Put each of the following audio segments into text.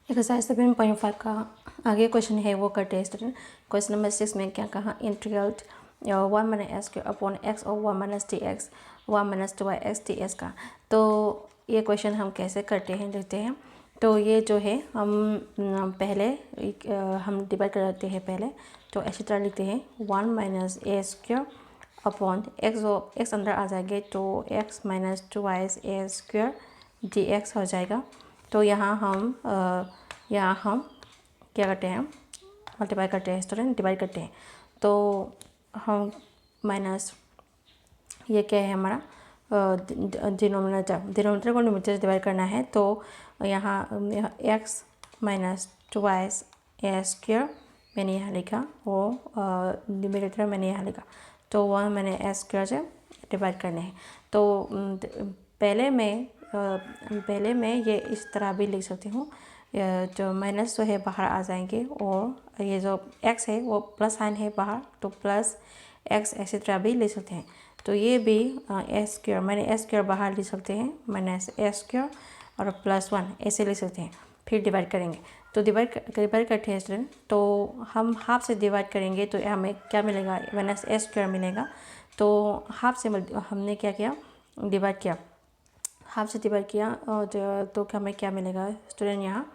Exercise 7.5 का आगे question है वो करते हैं स्टूडेंट। क्वेश्चन नंबर 6 में क्या कहा, integral 1 minus S cube upon x और 1 minus T x 1 minus 2x ds का। तो ये क्वेश्चन हम कैसे करते हैं देखते हैं। तो ये जो है हम पहले हम डिवाइड कर देते हैं पहले। तो ऐसी तरह लिखते हैं 1 माइनस ए स्क्वायर अपॉन एक्स, और एक्स अंदर आ जाएंगे तो x माइनस 2y ए स्क्वायर dx हो जाएगा। तो यहाँ हम क्या करते हैं, मल्टीप्लाई करते हैं स्टूडेंट, डिवाइड करते हैं। तो हम माइनस ये क्या है हमारा डिनोमिनेटर को न्यूमरेटर से डिवाइड करना है। तो यहाँ x माइनस 2y ए स्क्वायर मैंने यहाँ लिखा, वो न्यूमरेटर मैंने यहाँ लिखा। तो 1 मैंने एस स्क्वायर से डिवाइड करने हैं। तो पहले मैं ये इस तरह भी लिख सकती हूँ, जो माइनस जो है बाहर आ जाएंगे और ये जो x है वो प्लस साइन है बाहर, तो प्लस x ऐसी तरह भी लिख सकते हैं। तो ये भी एस स्क्वायर, मैंने एस स्क्वायर बाहर लिख सकते हैं, माइनस एस स्क्वायर और प्लस 1 ऐसे लिख सकते हैं। फिर डिवाइड करेंगे, तो डिवाइड करते हैं स्टूडेंट। तो हम हाफ से डिवाइड करेंगे तो हमें क्या मिलेगा, माइनस एस स्क्वायर मिलेगा। तो हाफ से हमने क्या किया, डिवाइड किया, हाफ से डिवाइड किया और तो हमें क्या मिलेगा स्टूडेंट यहाँ।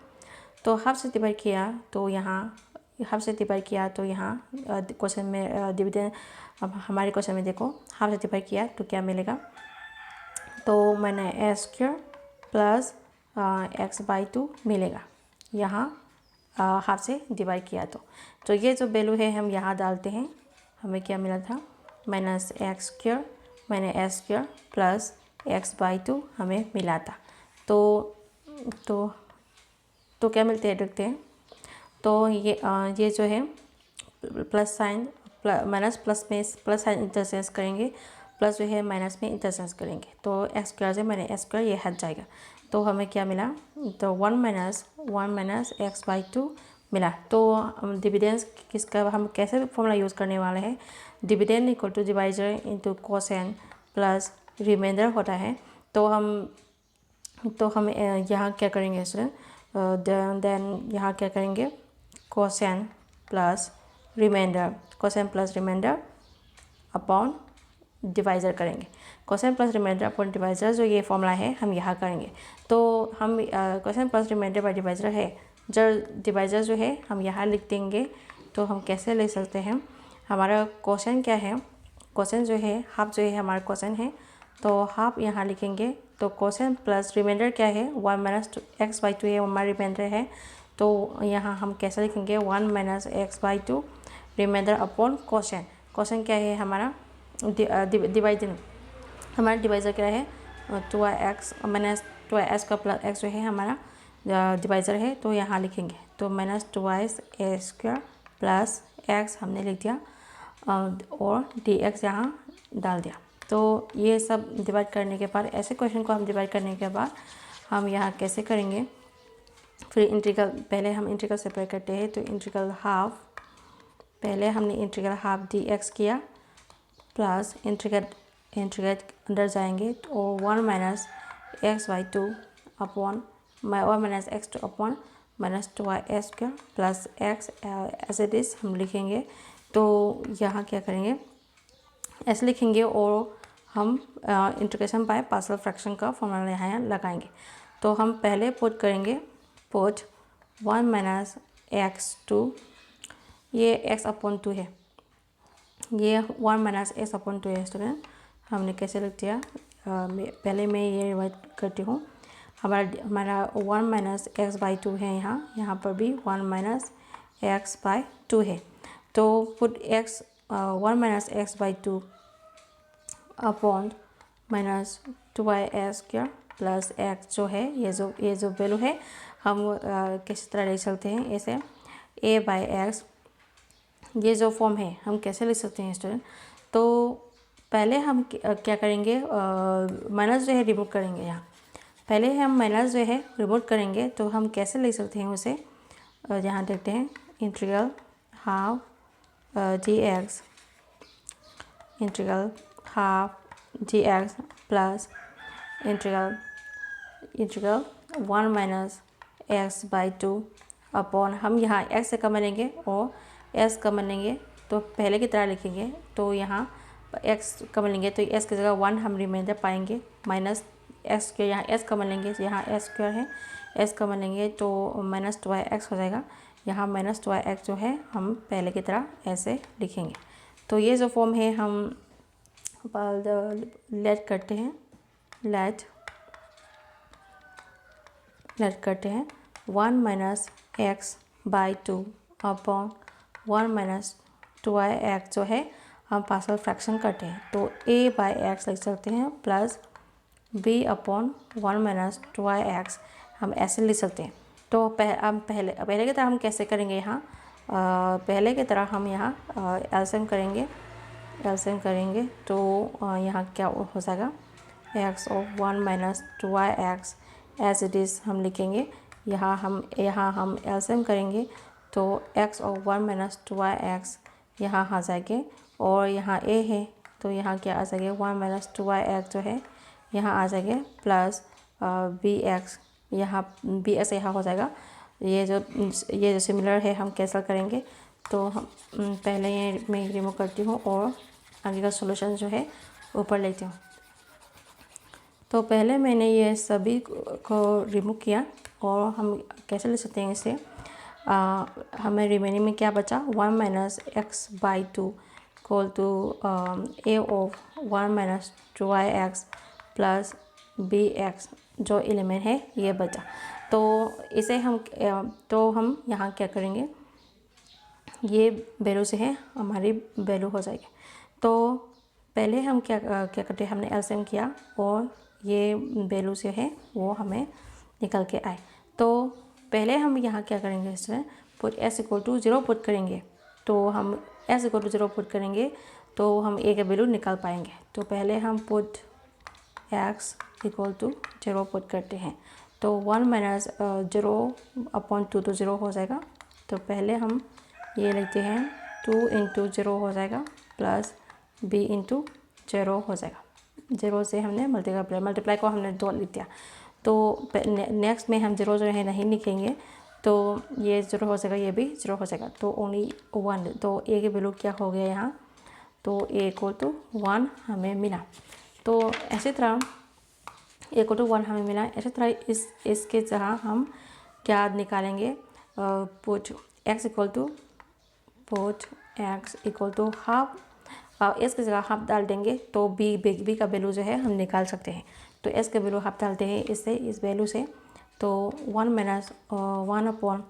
तो हाफ से डिवाइड किया तो यहाँ हाफ से डिवाइड किया तो यहाँ क्वेश्चन में डिविडेंड, अब हमारे क्वेश्चन में देखो हाफ से डिवाइड किया तो क्या मिलेगा। तो मैंने ए स्क्वायर प्लस x/2 मिलेगा यहाँ हाफ से डिवाइड किया। तो ये जो वैल्यू है हम यहाँ डालते हैं, हमें क्या मिला था, माइनस एक्स स्क्वायर मैंने एस स्क्वायर प्लस x/2 हमें मिला था। तो क्या मिलते हैं देखते हैं। तो ये जो है प्लस साइन माइनस प्लस में प्लस साइन इंटरचेंज करेंगे, प्लस जो है माइनस में इंटरचेंज करेंगे। तो एक्स स्क्वायर से मैंने एक्स स्क्वायर ये हट जाएगा। तो हमें क्या मिला, तो 1 माइनस x/2 मिला। तो डिविडेंस किसका हम कैसे फॉर्मूला यूज़ करने वाले हैं, dividend equal to divisor into quotient plus remainder होता है। तो हम यहाँ क्या करेंगे स्टूडेंट, देन यहाँ क्या करेंगे, कोसेन प्लस रिमाइंडर अपॉन डिवाइज़र करेंगे। कोसेन प्लस रिमाइंडर अपॉन डिवाइज़र जो ये फॉर्मूला है हम यहाँ करेंगे। तो हम कोसेन प्लस रिमाइंडर बाय डिवाइज़र है, जब डिवाइज़र जो है हम यहाँ लिख देंगे। तो हम कैसे ले सकते हैं, हमारा कोसेन क्या है, कोसेन जो है हाफ जो है हमारा कोसेन है, तो हाफ यहाँ लिखेंगे। तो कोसेन प्लस रिमाइंडर क्या है, 1 माइनस x/2 है, हमारा रिमाइंडर है। तो यहाँ हम कैसे लिखेंगे, 1 माइनस x/2 रिमाइंडर अपॉन कोसेन। कोसेन क्या है हमारा डिवाइजन, हमारा डिवाइज़र क्या है 2x माइनस 2x का प्लस x जो है हमारा डिवाइज़र है। तो यहाँ लिखेंगे, तो माइनस 2y ए स्क्वायर प्लस x हमने लिख दिया और dx यहाँ डाल दिया। तो ये सब डिवाइड करने के बाद, ऐसे क्वेश्चन को हम डिवाइड करने के बाद हम यहाँ कैसे करेंगे, फिर इंटीग्रल, पहले हम इंटीग्रल सेपरेट करते हैं। तो इंटीग्रल हाफ, पहले हमने इंटीग्रल हाफ dx किया प्लस इंटीग्रेट अंदर जाएंगे तो 1 minus x/2 upon 1 minus x2 upon minus 2y square plus x as it is हम लिखेंगे। तो यहाँ क्या करेंगे, ऐसे लिखेंगे और हम इंटीग्रेशन बाय पार्शियल फ्रैक्शन का फॉर्मूला यहाँ लगाएंगे। तो हम पहले पुट करेंगे, पुट 1 माइनस x2, ये x अपॉन 2 है, ये 1 माइनस x अपॉन 2 है स्टूडेंट। हमने कैसे लिख दिया, पहले मैं ये रिवाइड करती हूँ। हमारा 1 माइनस x/2 है, यहाँ पर भी 1 माइनस x/2 है। तो put 1 minus x/2 upon minus 2y square plus x जो है, ये जो वैल्यू है हम किस तरह लिख सकते हैं, ऐसे a/x, ये जो फॉर्म है हम कैसे लिख सकते हैं स्टूडेंट। तो पहले हम क्या करेंगे, माइनस जो है रिमूव करेंगे। यहाँ पहले हम माइनस जो है रिमूव करेंगे, तो हम कैसे लिख सकते हैं उसे, यहाँ देखते हैं, integral half dx, integral half dx plus integral 1 minus x by 2 upon, हम यहाँ एक्स से कमन लेंगे और एस कमन लेंगे तो पहले की तरह लिखेंगे। तो यहाँ एक्स कमन लेंगे तो एस की जगह 1 हम रिमाइंडर पाएंगे, माइनस एक्स के यहाँ एस कमन लेंगे, यहाँ एस स्क्वायर है, एस कमन लेंगे तो माइनस 2x हो जाएगा। यहाँ माइनस 2x जो है हम पहले की तरह ऐसे लिखेंगे। तो ये जो फॉर्म है हम लेट करते हैं, लेट करते हैं 1 minus x by 2 upon 1 minus 2x जो है हम पार्शियल फ्रैक्शन करते हैं तो a बाई एक्स लिख सकते हैं plus b upon 1 minus 2x हम ऐसे लिख सकते हैं। तो पहले की तरह हम कैसे करेंगे, यहाँ पहले की तरह हम यहाँ एलसीएम करेंगे तो यहाँ क्या हो जाएगा, x of 1 minus 2x as it is हम लिखेंगे। यहाँ हम एलसीएम करेंगे तो x ऑफ 1 माइनस 2x यहाँ आ जाएंगे और यहाँ a है तो यहाँ क्या आ जाएगा 1 माइनस 2x जो है यहाँ आ जाएंगे प्लस bx, यहाँ bx यहाँ हो जाएगा। ये जो सिमिलर है हम कैंसिल करेंगे तो हम पहले ये मैं रिमूव करती हूँ और आगे का सॉल्यूशन जो है ऊपर लेती हूँ। तो पहले मैंने ये सभी को रिमूव किया और हम कैसे ले सकते हैं इसे, हमें रिमेनिंग में क्या बचा 1 minus x by 2 equal to a of 1 minus 2x plus bx जो एलिमेंट है ये बचा। तो इसे हम यहाँ क्या करेंगे, ये वैल्यू से है हमारी वैल्यू हो जाएगी। तो पहले हम क्या करते हैं, हमने एलसीएम किया और ये वैल्यू से है वो हमें निकल के आए। तो पहले हम यहाँ क्या करेंगे, इसमें put s equal to 0 put करेंगे। तो हम s इक्वल टू 0 पुट करेंगे तो हम a का वैल्यू निकाल पाएंगे। तो पहले हम put x equal to 0 put करते हैं तो 1 माइनस 0 अपॉन 2 तो 0 हो जाएगा। तो पहले हम ये लिखते हैं 2 इंटू 0 हो जाएगा प्लस b इंटू 0 हो जाएगा। 0 से हमने मल्टीप्लाई को हमने 2 लिख दिया। तो नेक्स्ट में हम 0 जो है नहीं लिखेंगे तो ये 0 हो जाएगा, ये भी 0 हो जाएगा तो ओनली 1। तो a की वैल्यू क्या हो गया यहाँ, तो a इक्वल टू 1 हमें मिला। तो ऐसी तरह a इक्वल टू 1 हमें मिला। इसी तरह इसके जगह हम क्या निकालेंगे, put x equal to half, s की जगह हाफ डाल देंगे तो b का वैल्यू जो है हम निकाल सकते हैं। तो s का वैल्यू हाफ डालते हैं इस वैल्यू से तो 1 माइनस 1 अपॉन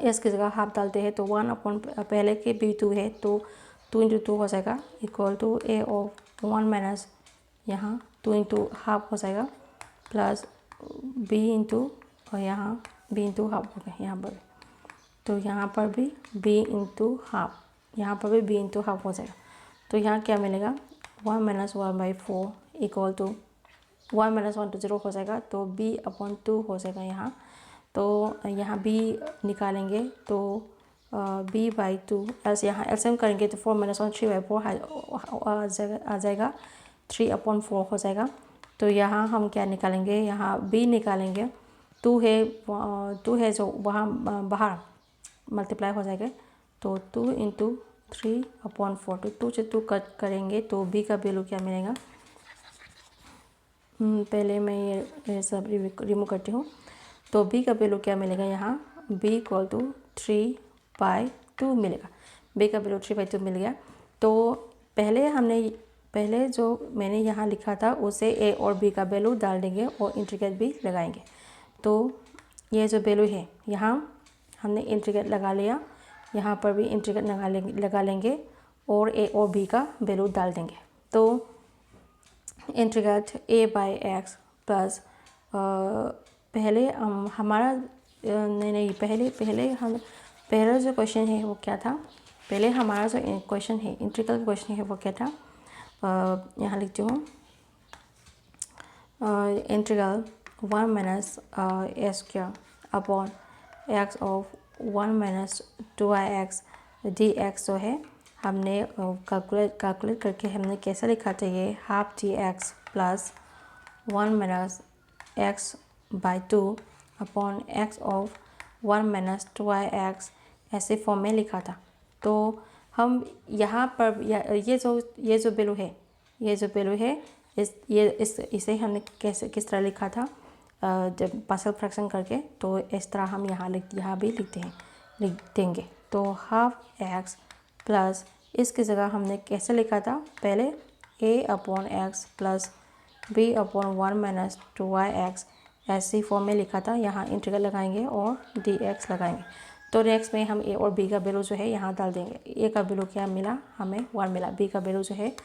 s की जगह हाफ डालते हैं तो 1 अपॉन पहले के b 2 है तो 2 इंटू 2 हो जाएगा equal to a of 1 minus यहाँ 2 इंटू हाफ हो जाएगा प्लस b इंटू और यहाँ b इंटू हाफ हो गया यहाँ पर, तो यहाँ पर भी b इंटू हाफ, यहाँ पर भी b इंटू हाफ हो जाएगा। तो यहाँ क्या मिलेगा 1 माइनस 1/4 इक्वल टू 1 माइनस 1 तो 0 हो जाएगा तो b अपॉन 2 हो जाएगा यहाँ। तो यहाँ b निकालेंगे तो b बाई 2 ऐसे यहाँ एलसीएम करेंगे तो 4 माइनस 1 3/4 आ जाएगा 3 अपॉन 4 हो जाएगा। तो यहाँ हम क्या निकालेंगे, यहाँ b निकालेंगे 2 है जो वहाँ बाहर मल्टीप्लाई हो जाएगा तो 2 इंटू 3 अपॉन 4 तो 2 से 2 कट करेंगे तो b का वैल्यू क्या मिलेगा, पहले मैं ये सब रिमूव करती हूँ। तो b का वैल्यू क्या मिलेगा, यहाँ b इक्वल टू 3/2 मिलेगा, b का वैल्यू 3/2 मिल गया। तो पहले जो मैंने यहाँ लिखा था उसे a और b का वैल्यू डाल देंगे और इंटीग्रेट भी लगाएंगे। तो ये जो वैल्यू है यहाँ हमने इंटीग्रेट लगा लिया, यहाँ पर भी इंटीग्रेट लगा लेंगे और a और b का वैल्यू डाल देंगे। तो integrate a by x plus पहले हमारा पहला जो क्वेश्चन है वो क्या था, पहले हमारा जो क्वेश्चन है इंटीग्रल क्वेश्चन है वो क्या था, यहाँ लिखती हूँ integral 1 minus a square upon x of 1 minus 2x dx जो है हमने कैलकुलेट करके हमने कैसे लिखा था, ये half dx plus 1 minus x by 2 upon x of 1 minus 2x ऐसे फॉर्म में लिखा था। तो हम यहाँ पर ये जो वैल्यू है, इसे हमने किस तरह लिखा था जब पार्शियल फ्रैक्शन करके, तो इस तरह हम यहाँ भी लिख देंगे। तो हाफ एक्स प्लस इसकी जगह हमने कैसे लिखा था पहले, a upon x plus b upon 1 minus 2x ऐसी फॉर्म में लिखा था। यहाँ इंटीग्रल लगाएंगे और dx लगाएंगे। तो नेक्स्ट में हम a और b का वैल्यू जो है यहाँ डाल देंगे। a का वैल्यू क्या मिला, हमें 1 मिला। b का वैल्यू जो है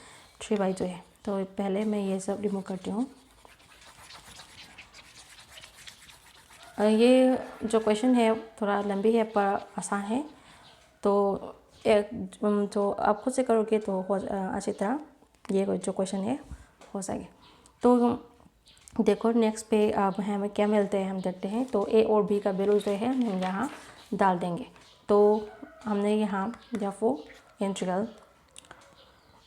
3/2 है। तो पहले मैं ये सब रिमूव करती हूँ। ये जो क्वेश्चन है थोड़ा लंबी है पर आसान है। तो तो आप खुद से करोगे तो अच्छी तरह ये जो क्वेश्चन है हो सके। तो देखो नेक्स्ट पे अब हमें क्या मिलते हैं हम देखते हैं। तो a और b का वैल्यू जो है हम यहाँ डाल देंगे। तो हमने यहाँ therefore इंटीग्रल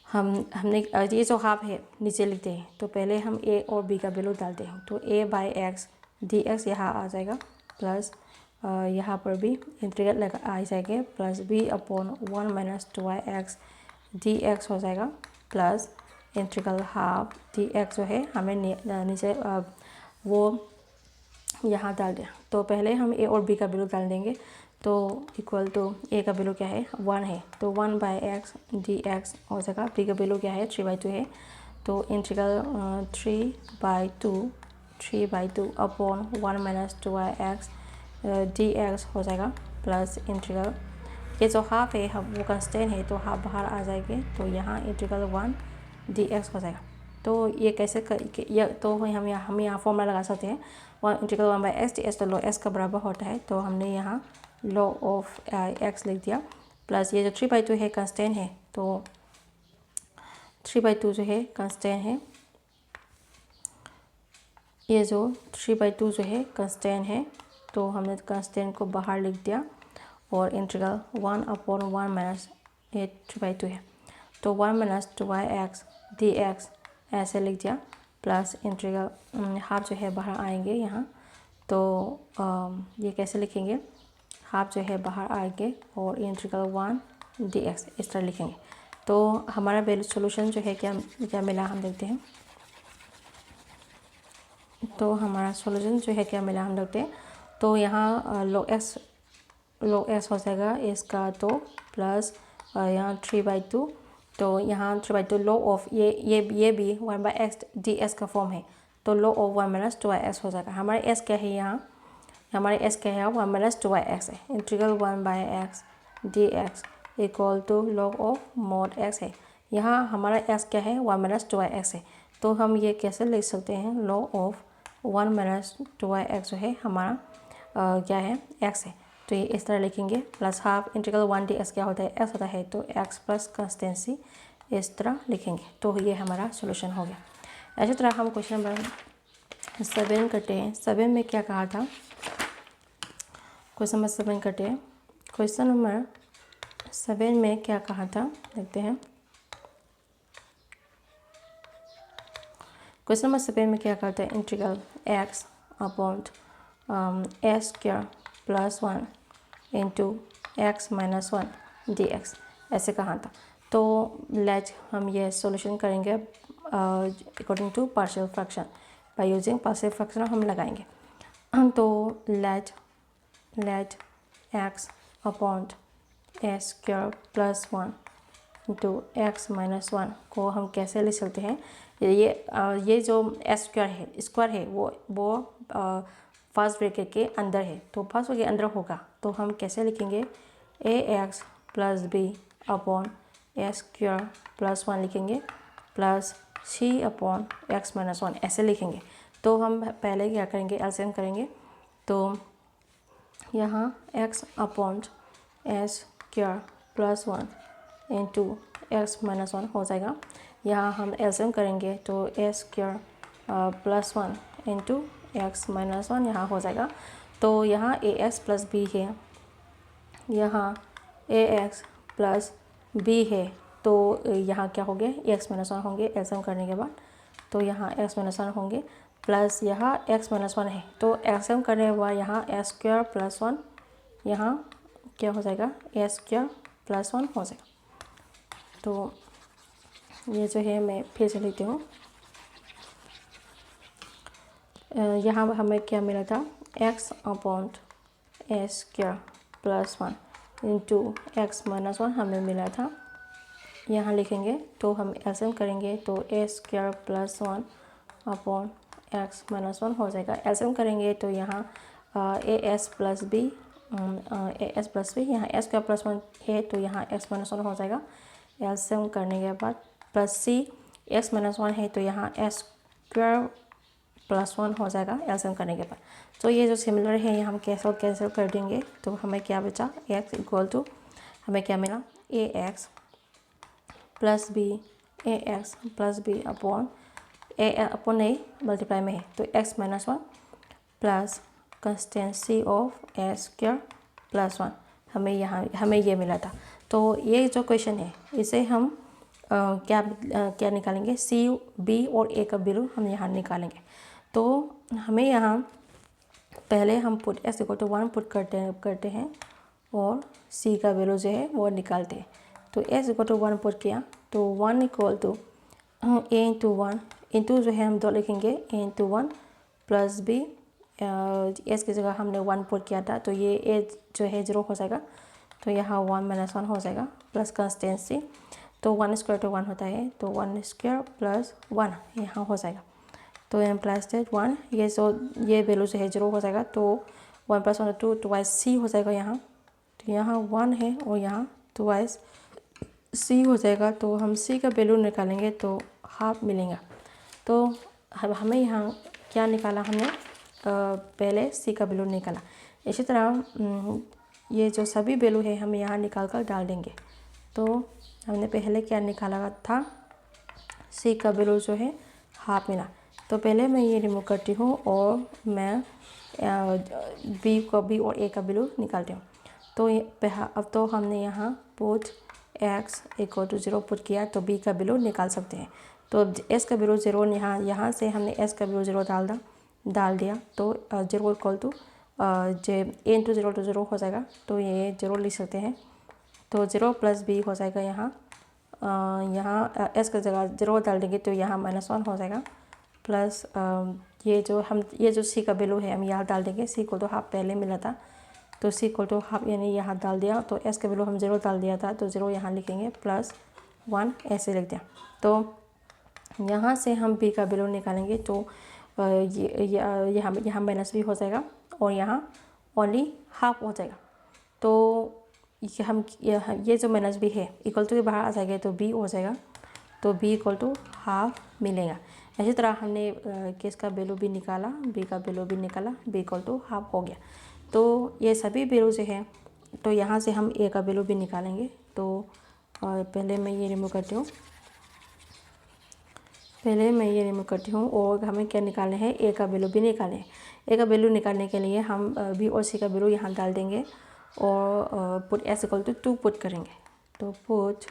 हमने ये जो हाफ है नीचे लिखते हैं। तो पहले हम a और b का वैल्यू डालते हैं। तो a बाई एक्स dx यहाँ आ जाएगा प्लस यहाँ पर भी इंटीग्रल लगा आ जाएगा plus b upon 1 minus 2x dx हो जाएगा प्लस इंटीग्रल हाफ dx जो है हमें नीचे वो यहाँ डाल दिया। तो पहले हम a और b का वैल्यू डाल देंगे। तो इक्वल टू a का वैल्यू क्या है 1 है, तो 1 बाई एक्स dx हो जाएगा। b का वैल्यू क्या है 3/2 है। तो integral 3/2 upon 1 minus 2x dx हो जाएगा प्लस इंटीग्रल ये जो हाफ है वो कंस्टेंट है तो हाफ बाहर आ जाएगी। तो यहाँ इंटीग्रल 1 dx हो जाएगा। तो ये कैसे तो हम यहाँ फॉर्मूला लगा सकते हैं। इंटीग्रल 1 बाई एक्स dx, तो लो एक्स का बराबर होता है। तो हमने यहाँ लो ऑफ एक्स लिख दिया प्लस ये जो 3/2 है कंस्टेंट है। तो 3/2 जो है कंस्टेंट है, ये जो 3/2 जो है कंस्टेंट है। तो हमने कंस्टेंट को बाहर लिख दिया और इंटीग्रल 1 अपॉन 1 माइनस ये 3/2 है। तो 1 माइनस 2x dx ऐसे लिख दिया प्लस इंटीग्रल हाफ जो है बाहर आएंगे यहाँ। तो ये कैसे लिखेंगे, हाफ जो है बाहर आएंगे और इंटीग्रल 1 dx इस तरह लिखेंगे। तो हमारा वैल्यू सोल्यूशन जो है क्या मिला हम देखते हैं। तो हमारा सोल्यूशन जो है क्या मिला हम देखते हैं। तो यहाँ log x हो जाएगा इसका, तो प्लस यहाँ 3/2। तो यहाँ 3/2 log ऑफ ये भी 1 बाई एक्स dx का फॉर्म है। तो log ऑफ 1 माइनस 2x हो जाएगा। हमारे s क्या है यहाँ, हमारे s क्या है 1 माइनस 2x है। Integral 1 by x dx equal to log of mod x है। यहाँ हमारा s क्या है 1 माइनस 2x है। तो हम ये कैसे लिख सकते हैं, log ऑफ 1 माइनस 2x जो है हमारा क्या है x है। तो ये इस तरह लिखेंगे प्लस हाफ इंटीग्रल 1 dx क्या होता है x होता है। तो x प्लस कंस्टेंसी इस तरह लिखेंगे। तो ये हमारा सोल्यूशन हो गया। इसी तरह हम क्वेश्चन नंबर 7 करते हैं। 7 में क्या कहा था, क्वेश्चन नंबर 7 करते हैं। क्वेश्चन नंबर 7 में क्या कहा था देखते हैं। क्वेश्चन नंबर 7 में क्या करते हैं, integral x upon s square plus 1 into x minus 1 dx ऐसे कहा था। तो लेट हम ये सॉल्यूशन करेंगे according to partial fraction. By using partial fraction हम लगाएंगे। तो let x upon s square plus 1 into x minus 1 को हम कैसे लिख सकते हैं। ये जो s स्क्वायर है वो फर्स्ट ब्रैकेट के अंदर है। तो फर्स्ट ब्रैकेट के अंदर होगा तो हम कैसे लिखेंगे, ax plus b upon s square plus 1 लिखेंगे plus c upon x minus 1 ऐसे लिखेंगे। तो हम पहले क्या करेंगे, एलसीएम करेंगे। तो यहाँ x upon s square plus 1 into x minus 1 हो जाएगा। यहाँ हम एलसीएम करेंगे तो a square plus 1 into x minus 1 यहाँ हो जाएगा। तो यहाँ ax प्लस b है, यहाँ ax प्लस b है। तो यहाँ क्या हो गया, एक्स माइनस 1 होंगे एलसीएम करने के बाद। तो यहाँ एक्स माइनस 1 होंगे प्लस यहाँ x माइनस 1 है, तो एल्सियम करने के बाद यहाँ s स्क्वायर प्लस 1, यहाँ क्या हो जाएगा s स्क्वायर प्लस 1 हो जाएगा। तो ये जो है मैं फिर से लिखती हूँ। यहाँ हमें क्या मिला था, x upon s square plus 1 into x minus 1 हमें मिला था। यहाँ लिखेंगे तो हम एल्सियम करेंगे तो a square plus 1 upon x minus 1 हो जाएगा। एल्सियम करेंगे तो यहाँ as प्लस b यहाँ s स्क्वायर प्लस 1 है तो यहाँ x माइनस 1 हो जाएगा। एल्सियम करने के बाद प्लस c x माइनस 1 है तो यहाँ s स्क्वायर प्लस 1 हो जाएगा एल्सियम करने के बाद। तो ये जो सिमिलर है ये हम कैंसिल कर देंगे तो हमें क्या बचा, x इक्वल टू हमें क्या मिला, ax plus B upon A multiply में है तो x minus 1 plus consistency of S square plus 1 हमें ये मिला था। तो ये जो क्वेश्चन है इसे हम क्या निकालेंगे, सी बी और ए का वैल्यू हम यहाँ निकालेंगे। तो हमें यहाँ पहले हम put s equal to 1 put करते हैं और c का वैल्यू जो है वो निकालते हैं। तो s इक्वल टू 1 पुट किया तो 1 equal to a into 1 into जो है हम 2 लिखेंगे a into 1 plus b, s की जगह हमने 1 पुट किया था तो ये a जो है 0 हो जाएगा तो यहाँ 1 माइनस 1 हो जाएगा प्लस कंस्टेंसी तो 1 स्क्वायर तो 1 होता है तो 1 स्क्वायर प्लस 1 यहाँ हो जाएगा। तो इम्प्लाइज दैट 1 ये वैल्यू जो है 0 हो जाएगा तो 1 प्लस 1 2 ट्वाइस सी हो जाएगा यहाँ। तो यहाँ 1 है और यहाँ ट्वाइस सी हो जाएगा। तो हम सी का वैल्यू निकालेंगे तो हाफ मिलेगा। तो हमें यहाँ क्या निकाला, हमने पहले सी का वैल्यू निकाला। इसी तरह ये जो सभी वैल्यू है हम यहाँ निकाल कर डाल देंगे। तो हमने पहले क्या निकाला था, सी का वैल्यू जो है हाफ मिला। तो पहले मैं ये रिमूव करती हूँ और मैं बी और ए का वैल्यू निकालती हूँ। तो अब तो हमने यहाँ put x equal to 0 put किया तो b का वैल्यू निकाल सकते हैं। तो s का वैल्यू 0 यहाँ से हमने s का वैल्यू 0 डाल दिया तो 0 इक्वल टू ए इंटू 0 तो 0 हो जाएगा तो ये 0 लिख सकते हैं। तो 0 प्लस b हो जाएगा यहाँ s का जगह 0 डाल देंगे तो यहाँ -1 हो जाएगा प्लस ये जो c का वैल्यू है हम यहाँ डाल देंगे। c को तो हाफ पहले मिला था तो c को तो हाफ यानी यहाँ डाल दिया तो s का वैल्यू हम 0 डाल दिया था तो 0 यहाँ लिखेंगे प्लस 1 ऐसे लिख दिया। तो यहाँ से हम b का वैल्यू निकालेंगे तो यहाँ माइनस b हो जाएगा और यहाँ ओनली हाफ हो जाएगा। तो ये जो माइनस b है इक्वल टू के बाहर आ जाएगा तो b हो जाएगा तो b इक्वल टू हाफ मिलेगा। इसी तरह हमने केस का वैल्यू भी निकाला, b का वैल्यू भी निकाला, b इक्वल टू हाफ हो गया। तो ये सभी वैल्यू जो है तो यहाँ से हम a का वैल्यू भी निकालेंगे। तो पहले मैं ये रिमूव करती हूँ और हमें क्या निकालना है, a का वैल्यू भी निकालना है। a का वैल्यू निकालने के लिए हम b और c का वैल्यू यहाँ डाल देंगे और put s equal to 2 put करेंगे। तो put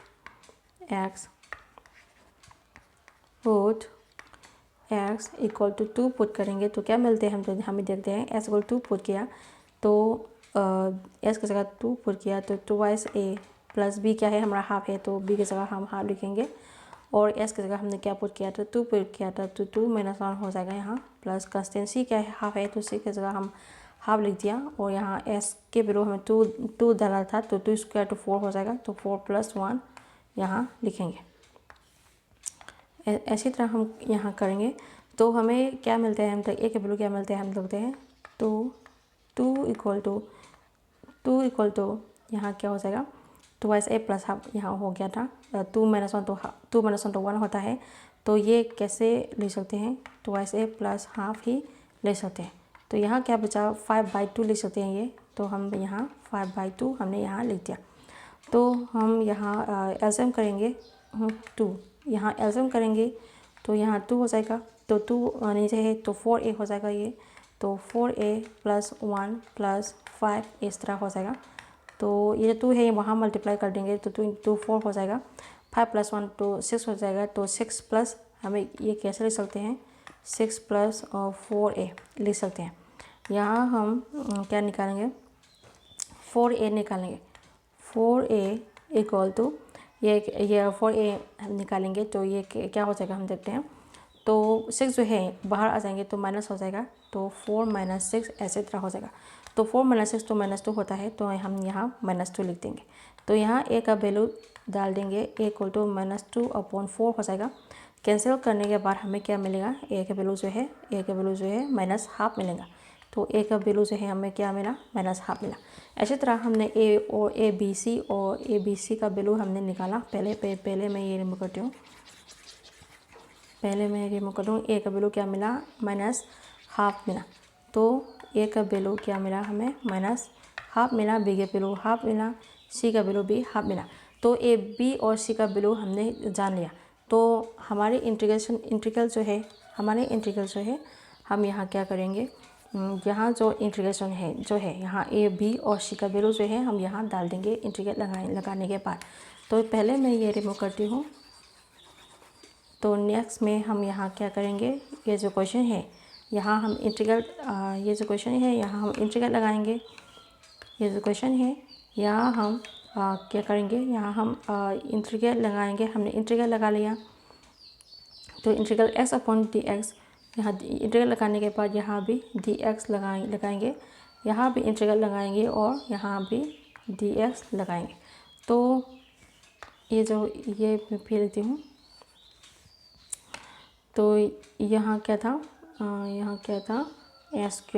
x equal to 2 put करेंगे तो क्या मिलते हैं हम देखते हैं। s इक्वल 2 पुट किया तो s की जगह 2 पुट किया तो 2 a प्लस b क्या है हमारा हाफ है तो b की जगह हम हाफ लिखेंगे और s की जगह हमने क्या पुट किया था 2 पुट किया था तो 2 माइनस 1 हो जाएगा यहाँ प्लस कंस्टेंसी क्या है हाफ है तो c की जगह हम हाफ लिख दिया और यहाँ s के वैल्यू हमें 2 डाला था तो 2 स्क्वायर तो 4 हो जाएगा तो 4 प्लस 1 यहाँ लिखेंगे। ऐसी तरह हम यहाँ करेंगे तो हमें क्या मिलते हैं, हम तक a के वैल्यू क्या मिलते हैं हम लिखते हैं। तो 2 इक्वल टू यहाँ क्या हो जाएगा 2a प्लस हाफ यहाँ हो गया था 2 माइनस 1 तो 1 होता है तो ये कैसे ले सकते हैं 2a प्लस हाफ ही ले सकते हैं। तो यहाँ क्या बचा 5/2 ले सकते हैं ये तो हम यहाँ 5/2 हमने यहाँ लिख दिया। तो हम यहाँ एल्सियम करेंगे 2 यहाँ एल्सियम करेंगे तो यहाँ 2 हो जाएगा तो 2 नीचे है तो 4a हो जाएगा ये तो 4a प्लस 1 प्लस 5 इस तरह हो जाएगा। तो ये 2 है वहाँ मल्टीप्लाई कर देंगे तो 2 इंटू 4 हो जाएगा 5 प्लस 1 तो 6 हो जाएगा तो 6 प्लस हमें ये कैसे ले सकते हैं 6 प्लस 4a लिख सकते हैं। यहाँ हम क्या निकालेंगे, 4a निकालेंगे। 4a इक्वल टू ये 4a हम निकालेंगे तो ये क्या हो जाएगा हम देखते हैं। तो 6 जो है बाहर आ जाएंगे तो माइनस हो जाएगा, तो 4 माइनस 6 ऐसे तरह हो जाएगा। तो 4 माइनस 6 तो -2 होता है, तो हम यहाँ -2 लिख देंगे। तो यहाँ a का वैल्यू डाल देंगे, a इक्वल टू -2/4 हो जाएगा। कैंसिल करने के बाद हमें क्या मिलेगा, a का वैल्यू जो है -12 मिलेगा। तो a का वैल्यू जो है हमें क्या मिला, -12 मिला। ऐसी तरह हमने a और a b c का वैल्यू हमने निकाला। पहले मैं ये रिमूव करती हूँ, a का वैल्यू क्या मिला, -12 मिला। तो a का वैल्यू क्या मिला हमें, -12 मिला। b का वैल्यू 1/2 मिला, c का वैल्यू भी 1/2 मिला। तो a b और c का वैल्यू हमने जान लिया। तो हमारे इंटीग्रल जो है हम यहाँ क्या करेंगे, यहाँ जो इंटीग्रेशन है यहाँ a b और c का वैल्यू जो है हम यहाँ डाल देंगे इंटीग्रेट लगाने के बाद। तो पहले मैं ये रिमूव करती हूँ। तो नेक्स्ट में हम यहाँ क्या करेंगे, ये जो क्वेश्चन है यहाँ हम इंटीग्रल यहाँ हम इंटीग्रल लगाएंगे। ये जो क्वेश्चन है यहाँ हम क्या करेंगे, यहाँ हम इंटीग्रल लगाएंगे। हमने इंटीग्रल लगा लिया, तो इंटीग्रल x/dx, यहाँ इंटीग्रल लगाने के बाद यहाँ भी dx लगाएंगे, यहाँ भी इंटीग्रल लगाएंगे और यहाँ भी dx लगाएंगे। तो ये फिर लिखती हूँ। तो यहाँ क्या था, a² +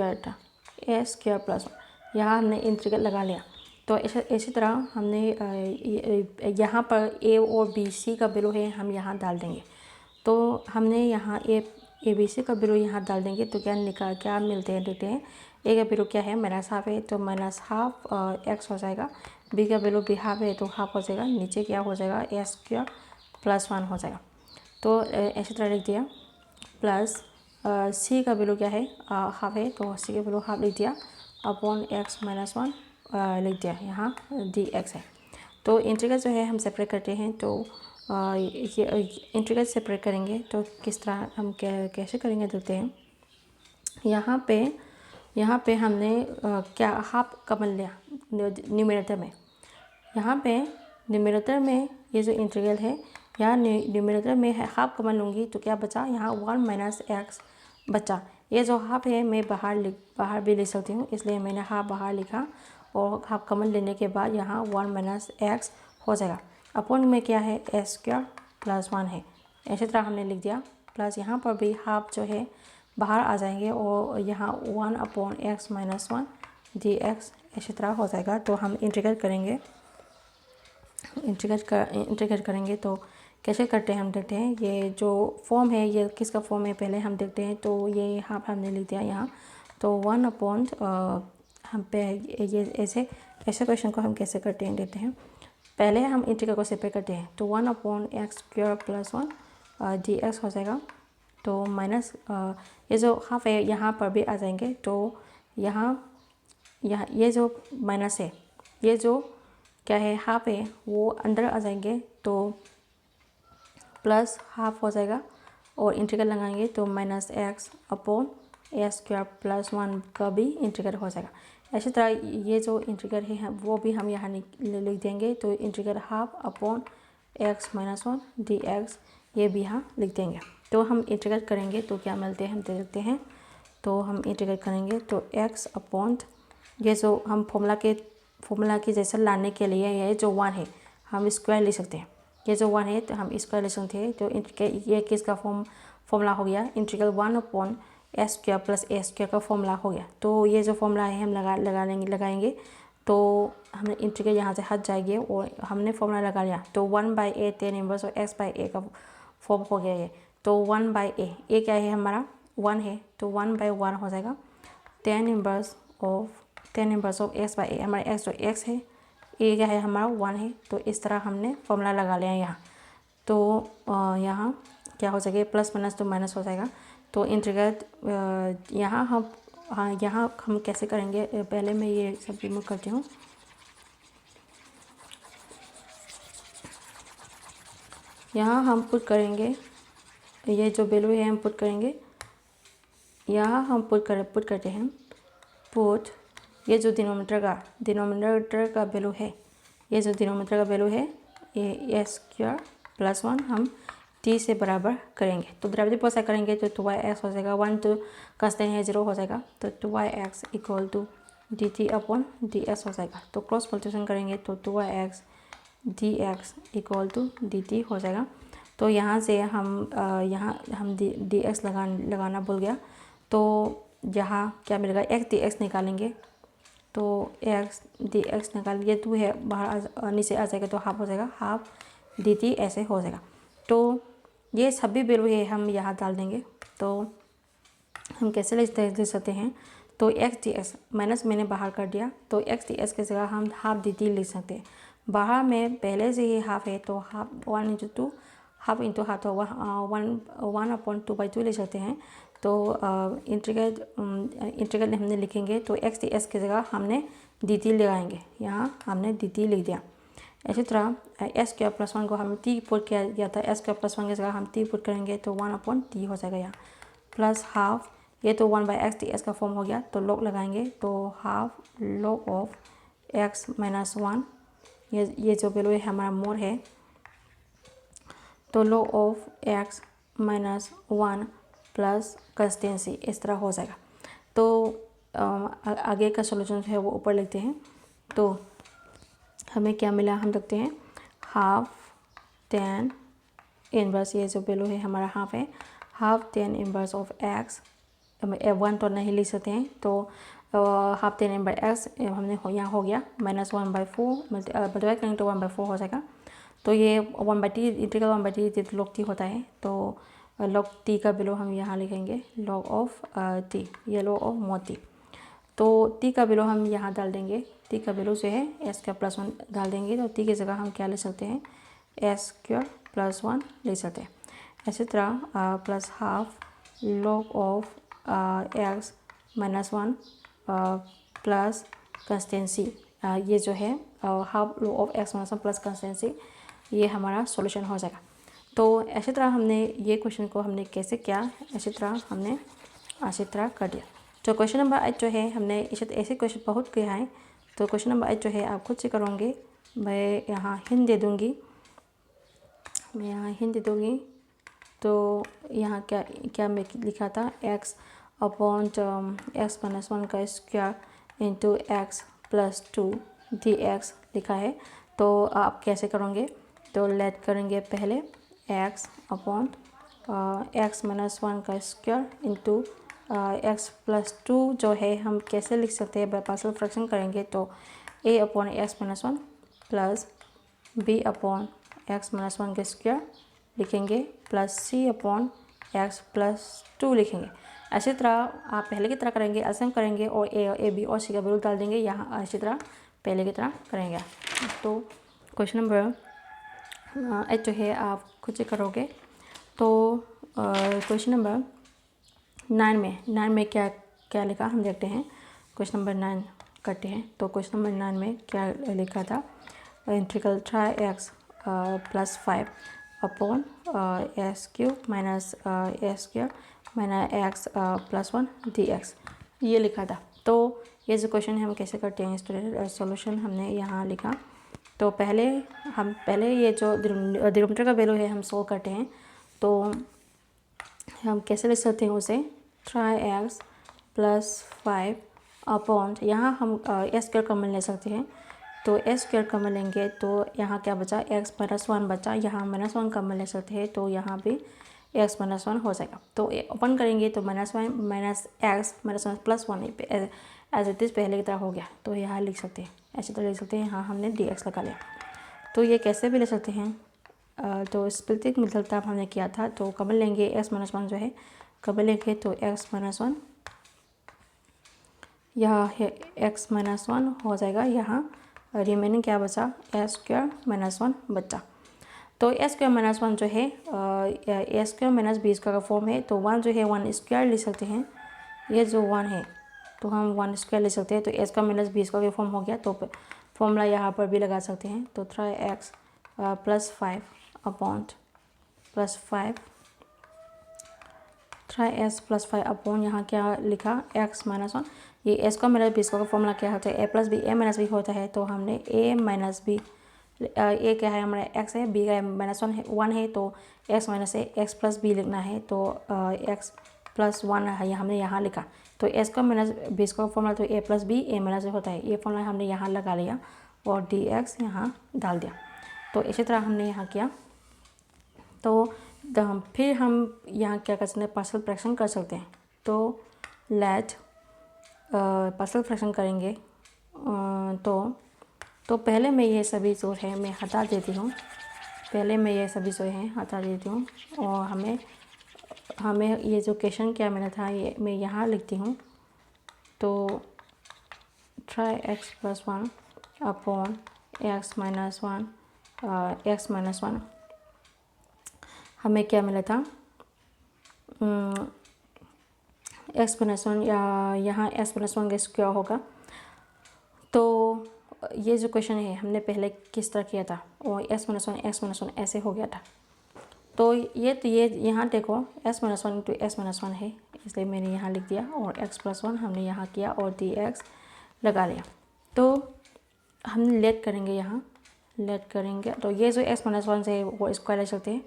1, यहाँ हमने इंटीग्रल लगा लिया। तो इसी तरह हमने यहाँ पर a और b c का वैल्यू है हम यहाँ डाल देंगे। तो हमने यहाँ a b c का वैल्यू यहाँ डाल देंगे तो क्या मिलते हैं देखते हैं। a का वैल्यू क्या है, -12 है, तो -12 x हो जाएगा। b का वैल्यू भी 1/2 है तो 1/2 हो जाएगा। नीचे क्या हो जाएगा, a² + 1 हो जाएगा। तो ऐसी तरह लिख दिया। प्लस c का वैल्यू क्या है, 1/2 है, तो c का वैल्यू 1/2 लिख दिया, अपॉन x - 1 लिख दिया। यहाँ dx है। तो इंटीग्रल जो है हम सेपरेट करते हैं। तो ये इंटीग्रल सेपरेट करेंगे तो किस तरह हम कैसे करेंगे देखते हैं। यहाँ पे हमने क्या हाफ कॉमन लिया न्यूमरेटर में। यहाँ पे न्यूमरेटर में ये जो इंटीग्रल है, यहाँ न्यूमरेटर में हाफ कॉमन लूँगी तो क्या बचा, यहाँ 1 - x बचा। ये जो हाफ है मैं बाहर भी लिख सकती हूँ, इसलिए मैंने हाफ बाहर लिखा और हाफ कॉमन लेने के बाद यहाँ 1 - x हो जाएगा। अपॉन में क्या है, a² + 1 है। इसी तरह हमने लिख दिया। प्लस यहाँ पर भी हाफ जो है बाहर आ जाएंगे और यहाँ 1/x - 1 dx इसी तरह हो जाएगा। तो हम इंटीग्रेट करेंगे तो कैसे करते हैं हम देखते हैं। ये जो फॉर्म है ये किसका फॉर्म है पहले हम देखते हैं। तो ये हाफ हमने लिख दिया यहाँ। तो 1 हम पे ये ऐसे क्वेश्चन को हम कैसे करते हैं देखते हैं। पहले हम इंटीग्रल को सेपरेट करते हैं। तो 1/x² + 1 dx हो जाएगा। तो माइनस ये जो हाफ है यहाँ पर भी आ जाएंगे। तो यहाँ ये जो माइनस है, ये जो क्या है हाफ है वो अंदर आ जाएंगे तो प्लस हाफ हो जाएगा और इंटीग्रल लगाएंगे तो -x अपॉन a² + 1 का भी इंटीग्रल हो जाएगा। इसी तरह ये जो इंटीग्रल है वो भी हम यहाँ लिख देंगे। तो integral half upon x - 1 dx ये भी यहाँ लिख देंगे। तो हम इंटीग्रेट करेंगे तो क्या मिलते हैं हम देखते हैं। तो हम इंटीग्रेट करेंगे तो x अपॉन ये जो हम फॉर्मूला के जैसे लाने के लिए ये जो 1 है हम स्क्वायर ले सकते हैं। ये जो 1 है तो हम स्क्वायर ले सकते हैं। तो ये किसका फॉर्मूला हो गया, इंटीग्रल 1/s² + a² का फॉर्मूला हो गया। तो ये जो फॉर्मूला है हम लगाएंगे तो हमें इंटीग्रल यहाँ से हट जाएगी और हमने फॉर्मूला लगा लिया। तो 1/a tan इनवर्स और x/a का फॉर्म हो गया ये। तो 1/a, ए क्या है हमारा 1 है तो 1/1 हो जाएगा। tan इनवर्स ऑफ x/a, हमारा x जो x है, ए क्या है हमारा 1 है। तो इस तरह हमने फॉर्मूला लगा लिया यहाँ। तो यहाँ क्या हो जाएगा, प्लस माइनस तो माइनस हो जाएगा। तो इंटीग्रेट यहाँ हम कैसे करेंगे, पहले मैं ये सब रिमूव करती हूँ। यहाँ हम पुट करेंगे, ये जो वैल्यू है हम पुट करेंगे यहाँ हम पुट करते हैं, पुट ये जो डिनोमिनेटर का वैल्यू है, ये जो डिनोमिनेटर का वैल्यू है ये एस स्क्वायर प्लस 1 हम टी से बराबर करेंगे। तो डेरिवेटिव पर से करेंगे तो 2y(x) हो जाएगा, 1 तो कांस्टेंट है 0 हो जाएगा, तो 2y(x) equal to dt upon dx हो जाएगा। तो क्रॉस मल्टीप्लिकेशन करेंगे तो 2y(x) dx equal to dt हो जाएगा। तो यहाँ से हम dx लगाना भूल गया, तो यहाँ क्या मिलेगा, x dx निकालेंगे, तो x dx निकालिए, 2 है बाहर नीचे आ जाएगा तो हाफ हो जाएगा, हाफ dt ऐसे हो जाएगा। तो ये सभी वैल्यू है हम यहाँ डाल देंगे। तो हम कैसे ले सकते हैं, तो x dx माइनस मैंने बाहर कर दिया, तो x dx की जगह हम हाफ dt लिख सकते हैं। बाहर में पहले से ही हाफ है तो half 1 into 2, half into half तो 1/2/2 ले सकते हैं। तो इंटीग्रल हमने लिखेंगे तो x dx की जगह हमने dt लगाएंगे, यहाँ हमने dt लिख दिया। इसी तरह एस स्क्वायर प्लस 1 को हम टी पुट किया गया था, एस स्क्वायर प्लस 1 की जगह हम टी पुट करेंगे तो 1/t हो जाएगा यहाँ, प्लस हाफ ये तो 1/x ds का फॉर्म हो गया, तो लॉग लगाएंगे तो half log of x minus 1, ये जो वैल्यू है हमारा मोड है, तो log of x minus 1 plus consistency इस तरह हो जाएगा। तो आगे का सोल्यूशन जो है वो ऊपर लिखते हैं। तो हमें क्या मिला, हम देखते हैं हाफ tan इनवर्स, ये जो वैल्यू है हमारा हाफ है, half tan inverse of x, 1 तो नहीं लिख सकते हैं, तो हाफ tan इनवर्स x हमने यहाँ हो गया -1/4 मल्टीप्लाई करेंगे तो 1/4 हो जाएगा। तो ये 1/t integral 1/t log t होता है, तो log t का वैल्यू हम यहाँ लिखेंगे log ऑफ t, ये log ऑफ mod t। तो t का वैल्यू हम यहाँ डाल देंगे, t का वैल्यू जो है s का प्लस 1 डाल देंगे, तो t की जगह हम क्या ले सकते हैं, s स्क्वायर प्लस 1 ले सकते हैं। इसी तरह plus half log of x minus 1 plus consistency, ये जो है half log of x minus 1 plus consistency, ये हमारा सॉल्यूशन हो जाएगा। तो इसी तरह हमने ये क्वेश्चन को हमने कैसे किया, इसी तरह हमने अच्छी तरह कर दिया। तो क्वेश्चन नंबर 8 जो है हमने ऐसे क्वेश्चन बहुत किया है, तो क्वेश्चन नंबर 8 जो है आप खुद से करोगे, मैं यहाँ हिंट दे दूँगी, तो यहाँ क्या मैं लिखा था, x अपॉन x माइनस 1 का square into x plus 2 dx लिखा है। तो आप कैसे करोगे, तो लेट करेंगे पहले x अपॉन x माइनस 1 का स्क्वायर इंटू x प्लस 2 जो है हम कैसे लिख सकते हैं, बाय पार्शियल फ्रैक्शन करेंगे, तो a upon x minus 1 plus b upon x minus 1 का स्क्वायर लिखेंगे, plus c upon x plus 2 लिखेंगे। ऐसी तरह आप पहले की तरह करेंगे, ऐसे करेंगे और a b और c का वैल्यू डाल देंगे, यहाँ इसी तरह पहले की तरह करेंगे। तो क्वेश्चन नंबर 8 जो है आप खुद से करोगे। तो क्वेश्चन नंबर 9 में क्या लिखा हम देखते हैं। क्वेश्चन नंबर 9 करते हैं। तो क्वेश्चन नंबर 9 में क्या लिखा था, integral 3x plus 5 upon s cube minus s square minus x plus 1 dx, ये लिखा था। तो ये जो क्वेश्चन है हम कैसे करते हैं, स्टूडेंट सॉल्यूशन हमने यहाँ लिखा। तो पहले ये जो डिनोमिनेटर का वैल्यू है हम सोल्व करते हैं। तो हम कैसे लिख सकते हैं उसे, 3x प्लस 5 अपॉन, यहाँ हम s स्क्वायर कॉमन ले सकते हैं, तो s स्क्वायर कॉमन लेंगे तो यहाँ क्या बचा, x माइनस 1 बचा, यहाँ माइनस 1 कॉमन ले सकते हैं, तो यहाँ भी x माइनस 1 हो जाएगा। तो ओपन करेंगे तो minus x minus 1 plus 1 as it is पहले की तरह हो गया, तो यहाँ लिख सकते हैं, ऐसी तरह लिख सकते हैं। यहाँ हमने dx लगा लिया। तो ये कैसे भी ले सकते हैं, तो स्प्लिटिंग मेथड तब हमने किया था, तो कॉमन लेंगे x माइनस 1 जो है कॉमन लेंगे, तो x माइनस 1 यहाँ है x माइनस 1 हो जाएगा, यहाँ रिमेनिंग क्या बचा, s स्क्वायर माइनस 1 बचा। तो s स्क्वायर माइनस 1 जो है a square minus b square का फॉर्म है, तो 1 जो है 1 स्क्वायर लिख सकते हैं, ये जो 1 है तो हम 1 स्क्वायर लिख सकते हैं, तो a square minus b square का फॉर्म हो गया, तो फॉर्मूला यहाँ पर भी लगा सकते हैं। तो 3x plus 5 upon plus 5 try s plus 5 upon यहाँ क्या लिखा एक्स माइनस 1। ये ए स्क्वायर माइनस बी स्क्वायर का फॉर्मूला क्या होता है, ए प्लस बी ए माइनस बी होता है। तो हमने ए माइनस बी, ए क्या है हमारा एक्स है, बी का माइनस 1 है, तो एक्स माइनस ए एक्स प्लस बी लिखना है। तो एक्स प्लस 1 है ये हमने यहाँ लिखा। तो A square minus B square का फॉर्मूला तो ए प्लस बी ए माइनस बी होता है। ये फॉर्मूला हमने यहाँ लगा लिया और डी एक्स यहाँ डाल दिया। तो इसी तरह हमने यहाँ किया। तो फिर हम यहाँ क्या कर सकते हैं, पार्शियल फ्रैक्शन कर सकते हैं। तो लेट पार्शियल फ्रैक्शन करेंगे। तो पहले मैं ये सभी जो है मैं हटा देती हूँ, पहले मैं ये सभी जो है हटा देती हूँ और हमें ये जो क्वेश्चन क्या मैंने था ये मैं यहाँ लिखती हूँ। तो try x plus 1 upon x minus 1 x minus 1 हमें क्या मिला था, एक्स माइनस 1 या यहाँ एक्स माइनस 1 का स्क्वायर होगा। तो ये जो क्वेश्चन है हमने पहले किस तरह किया था, और एक्स माइनस 1 ऐसे हो गया था। तो ये यहाँ देखो x minus 1 into x minus 1 है, इसलिए मैंने यहाँ लिख दिया और एक्स प्लस 1 हमने यहाँ किया और डी एक्स लगा लिया। तो हम लेट करेंगे, यहाँ लेट करेंगे। तो ये जो एक्स माइनस 1 से वो स्क्वायर ले सकते हैं।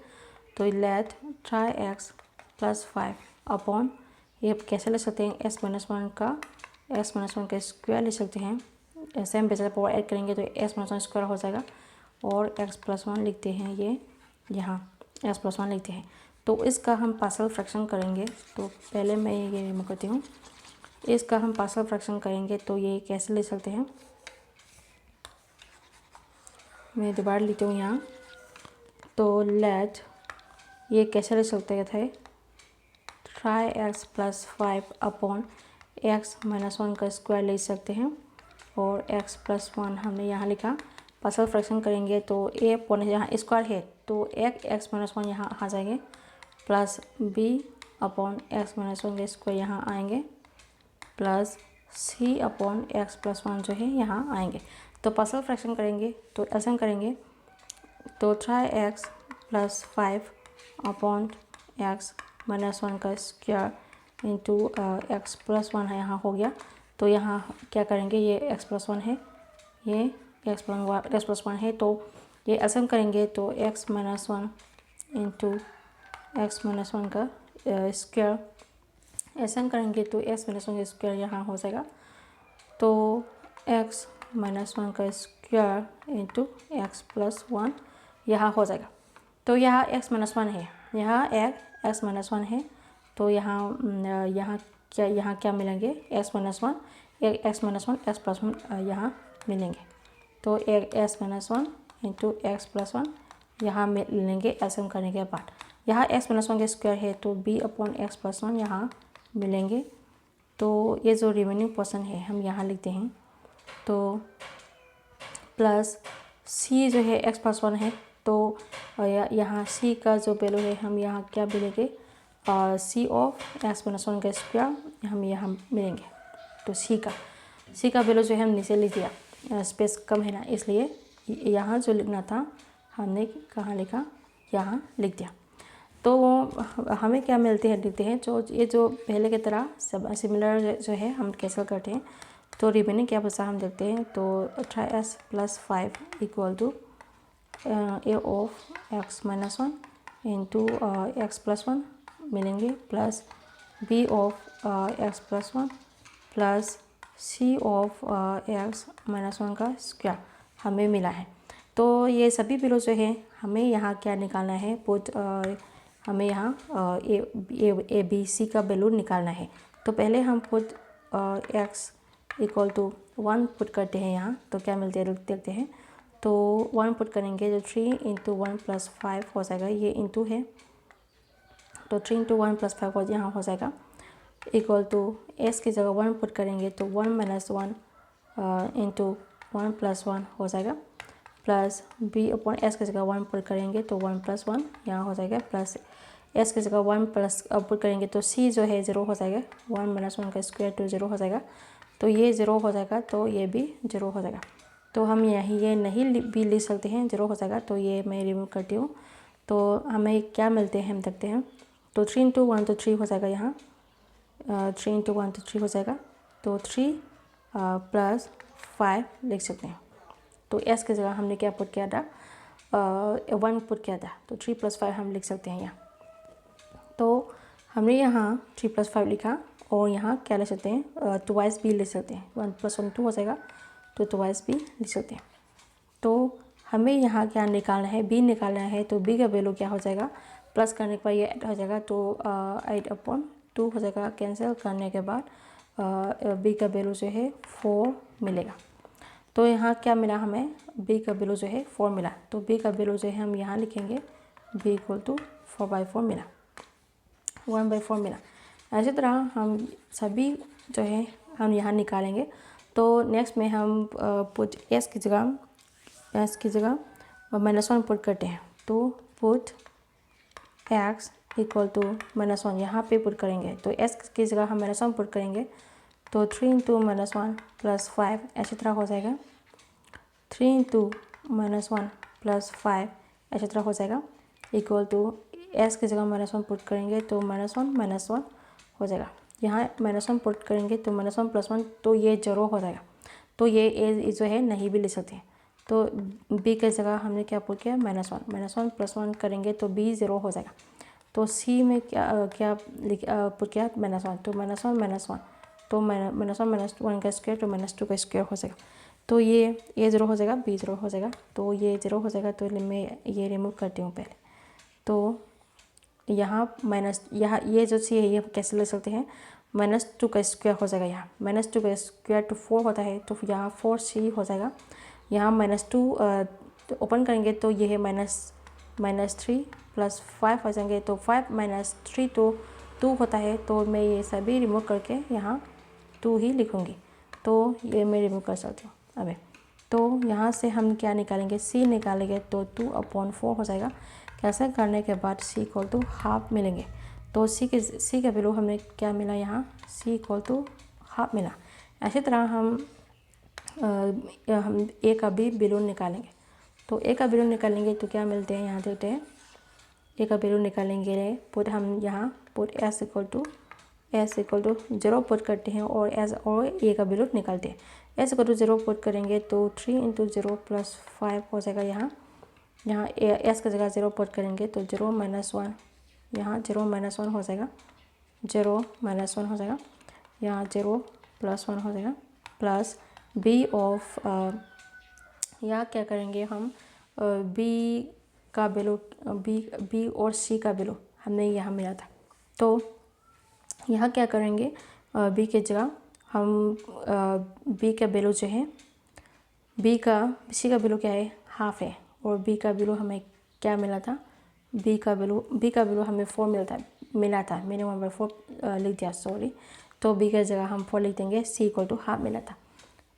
तो late try x plus 5 upon, ये कैसे ले सकते हैं, एक्स माइनस 1 का स्क्वायर ले सकते हैं। ऐसे हम बेचा पावर ऐड करेंगे तो एक्स माइनस 1 स्क्वायर हो जाएगा और एक्स प्लस 1 लिखते हैं, ये यहाँ एक्स प्लस 1 लिखते हैं। तो इसका हम पार्शियल फ्रैक्शन करेंगे। तो पहले मैं ये रिमूव करती हूँ। इसका हम पार्शियल फ्रैक्शन करेंगे तो ये कैसे ले सकते हैं, मैं दोबारा लिखती हूँ यहाँ। तो लेट ये कैसे ले सकते थे, try x plus 5 upon x minus 1 का स्क्वायर ले सकते हैं और एक्स प्लस 1 हमने यहाँ लिखा। पार्शियल फ्रैक्शन करेंगे तो ए अपॉन यहाँ स्क्वायर है तो एक एक्स माइनस 1 यहाँ आ जाएंगे, plus B upon x minus 1 का स्क्वायर यहाँ आएंगे, प्लस सी अपॉन एक्स प्लस 1 जो है यहाँ आएंगे। तो पार्शियल फ्रैक्शन करेंगे तो ऐसा करेंगे। तो try x plus 5 upon x minus 1 का स्क्वायर इंटू एक्स प्लस 1 है यहाँ हो गया। तो यहाँ क्या करेंगे, ये एक्स प्लस 1 है, ये एक्स प्लस 1 है, तो ये ऐसा करेंगे। तो x minus 1 into x minus 1 का स्क्वायर ऐसा करेंगे तो एक्स माइनस 1 का स्क्वायर यहाँ हो जाएगा। तो एक्स माइनस 1 का स्क्वायर इंटू एक्स प्लस 1 यहाँ हो जाएगा। तो यहाँ एक्स माइनस 1 है, यहाँ एक एक्स माइनस 1 है। तो यहाँ क्या मिलेंगे, एक्स माइनस 1 एक एक्स माइनस 1 एक्स प्लस 1 यहाँ मिलेंगे। तो एक x minus 1 into x plus 1 यहाँ मिलेंगे ऐसा करने के बाद। यहाँ एक्स माइनस 1 का स्क्वायर है तो बी अपॉन एक्स प्लस 1 यहाँ मिलेंगे। तो ये जो रिमेनिंग पोर्शन है हम यहाँ लिखते हैं। तो प्लस सी जो है एक्स प्लस 1 है, तो यहाँ सी का जो वैल्यू है हम यहाँ क्या मिलेंगे, सी ऑफ एक्स माइनस 1 का स्क्वायर हम यहाँ मिलेंगे। तो सी का वैल्यू जो है हम नीचे लिख दिया, स्पेस कम है ना, इसलिए यहाँ जो लिखना था हमने कहाँ लिखा, यहाँ लिख दिया। तो हमें क्या मिलते हैं, लिखते हैं जो ये जो पहले की तरह सब सिमिलर जो है हम कैंसिल करते हैं। तो रिमेनिंग क्या बचा हम देखते हैं। तो try s plus 5 equal to a of x minus 1 into x plus 1 मिलेंगे, plus b of x plus 1 plus c of x minus 1 का स्क्वायर हमें मिला है। तो ये सभी वैल्यू जो है हमें यहाँ क्या निकालना है, पुट हमें यहाँ ए बी सी का वैल्यू निकालना है। तो पहले हम put x equal to 1 put करते हैं यहाँ। तो क्या मिलते हैं देखते हैं। तो 1 पुट करेंगे तो 3 इंटू 1 प्लस 5 हो जाएगा, ये इंटू है तो 3 इंटू 1 प्लस 5 हो यहाँ हो जाएगा, इक्वल टू एस की जगह 1 पुट करेंगे तो 1 माइनस 1 इंटू 1 प्लस 1 हो जाएगा, प्लस बी अपॉन एस की जगह 1 पुट करेंगे तो 1 प्लस 1 यहाँ हो जाएगा, प्लस एस की जगह 1 प्लस पुट करेंगे तो सी जो है 0 हो जाएगा, 1 माइनस 1 का स्क्वायर तो 0 हो जाएगा। तो ये 0 हो जाएगा तो ये भी 0 हो जाएगा। तो हम यही ये नहीं भी लिख सकते हैं, 0 हो जाएगा। तो ये मैं रिमूव करती हूँ। तो हमें क्या मिलते हैं हम देखते हैं। तो 3 इंटू 1 तो 3 हो जाएगा यहाँ, 3 इंटू 1 तो 3 हो जाएगा, तो 3 प्लस 5 लिख सकते हैं। तो एस की जगह हमने क्या पुट किया था, 1 पुट किया था, तो 3 प्लस 5 हम लिख सकते हैं यहाँ। तो हमने यहाँ 3 प्लस 5 लिखा और यहाँ क्या लिख सकते हैं, ट्वाइस बी लिख सकते हैं, 1 प्लस 1 2 हो जाएगा, तो ट्वाइस बी लिख सकते हैं। तो हमें यहाँ क्या निकालना है, बी निकालना है, तो बी का वैल्यू क्या हो जाएगा, प्लस करने के बाद ये 8 हो जाएगा, तो 8/2 हो जाएगा। कैंसिल करने के बाद बी का वैल्यू जो है 4 मिलेगा। तो यहाँ क्या मिला हमें, बी का वैल्यू जो है 4 मिला, तो बी का वैल्यू जो है हम यहाँ लिखेंगे बी इक्वल टू 4/4 मिला, 1/4 मिला। ऐसी तरह हम सभी जो है हम यहाँ निकालेंगे। तो नेक्स्ट में हम पुट एस की जगह -1 पुट करते हैं, तो पुट x इक्वल टू -1 यहाँ पे पुट करेंगे, तो s की जगह हम -1 पुट करेंगे, तो 3 इंटू -1 प्लस 5 ऐसी तरह हो जाएगा, 3 इंटू -1 प्लस 5 ऐसी तरह हो जाएगा, इक्वल टू s की जगह -1 पुट करेंगे, तो -1 हो जाएगा। यहाँ -1 पुट करेंगे तो -1 प्लस 1, तो ये 0 हो जाएगा, तो ये a जो है नहीं भी लिख सकते हैं। तो b की जगह हमने क्या पुट किया, -1 प्लस 1 करेंगे तो b 0 हो जाएगा। तो c में क्या पुट किया, -1, तो -1 तो -1 का स्क्वायर, तो -2 का स्क्वायर हो जाएगा, तो ये a 0 हो जाएगा, b 0 हो जाएगा, तो ये 0 हो जाएगा, तो मैं ये रिमूव करती हूँ पहले। तो यहाँ यहाँ ये जो सी है ये कैसे ले सकते हैं, -2 का स्क्वायर हो जाएगा, यहाँ -2 का स्क्वायर तो 4 होता है, तो यहाँ 4c हो जाएगा। यहाँ -2 ओपन करेंगे तो ये है -3 प्लस 5 हो जाएंगे, तो 5 - 3 तो 2 होता है, तो मैं ये सभी रिमूव करके यहाँ 2 ही लिखूँगी, तो ये मैं रिमूव कर सकती हूँ अभी। तो यहाँ से हम क्या निकालेंगे, c निकालेंगे, तो 2/4 हो जाएगा। कैसे करने के बाद c इक्वल टू हाफ मिलेंगे, तो c का वैल्यू हमें क्या मिला, यहाँ c इक्वल टू हाफ मिला। ऐसी तरह हम a का भी वैल्यू निकालेंगे, तो a का वैल्यू निकालेंगे तो क्या मिलते हैं, यहाँ देखते हैं। a का वैल्यू निकालेंगे, पुट हम यहाँ put s equal to 0 put करते हैं और a का वैल्यू निकालते हैं। s इक्वल टू 0 पुट करेंगे तो 3 इंटू 0 प्लस 5 हो जाएगा। यहाँ s की जगह 0 पुट करेंगे तो 0 - 1, यहाँ 0 - 1 हो जाएगा, 0 - 1 हो जाएगा, यहाँ 0 प्लस 1 हो जाएगा, प्लस b ऑफ यहाँ क्या करेंगे हम, b का वैल्यू b और c का वैल्यू हमने यहाँ मिला था, तो यहाँ क्या करेंगे, b की जगह हम b का वैल्यू जो है c का वैल्यू क्या है, हाफ है, और b का वैल्यू हमें क्या मिला था, b का वैल्यू हमें 4 मिला था, मैंने 1/4 लिख दिया, सॉरी। तो b की जगह हम 4 लिख देंगे, c इक्वल टू हाफ मिला था।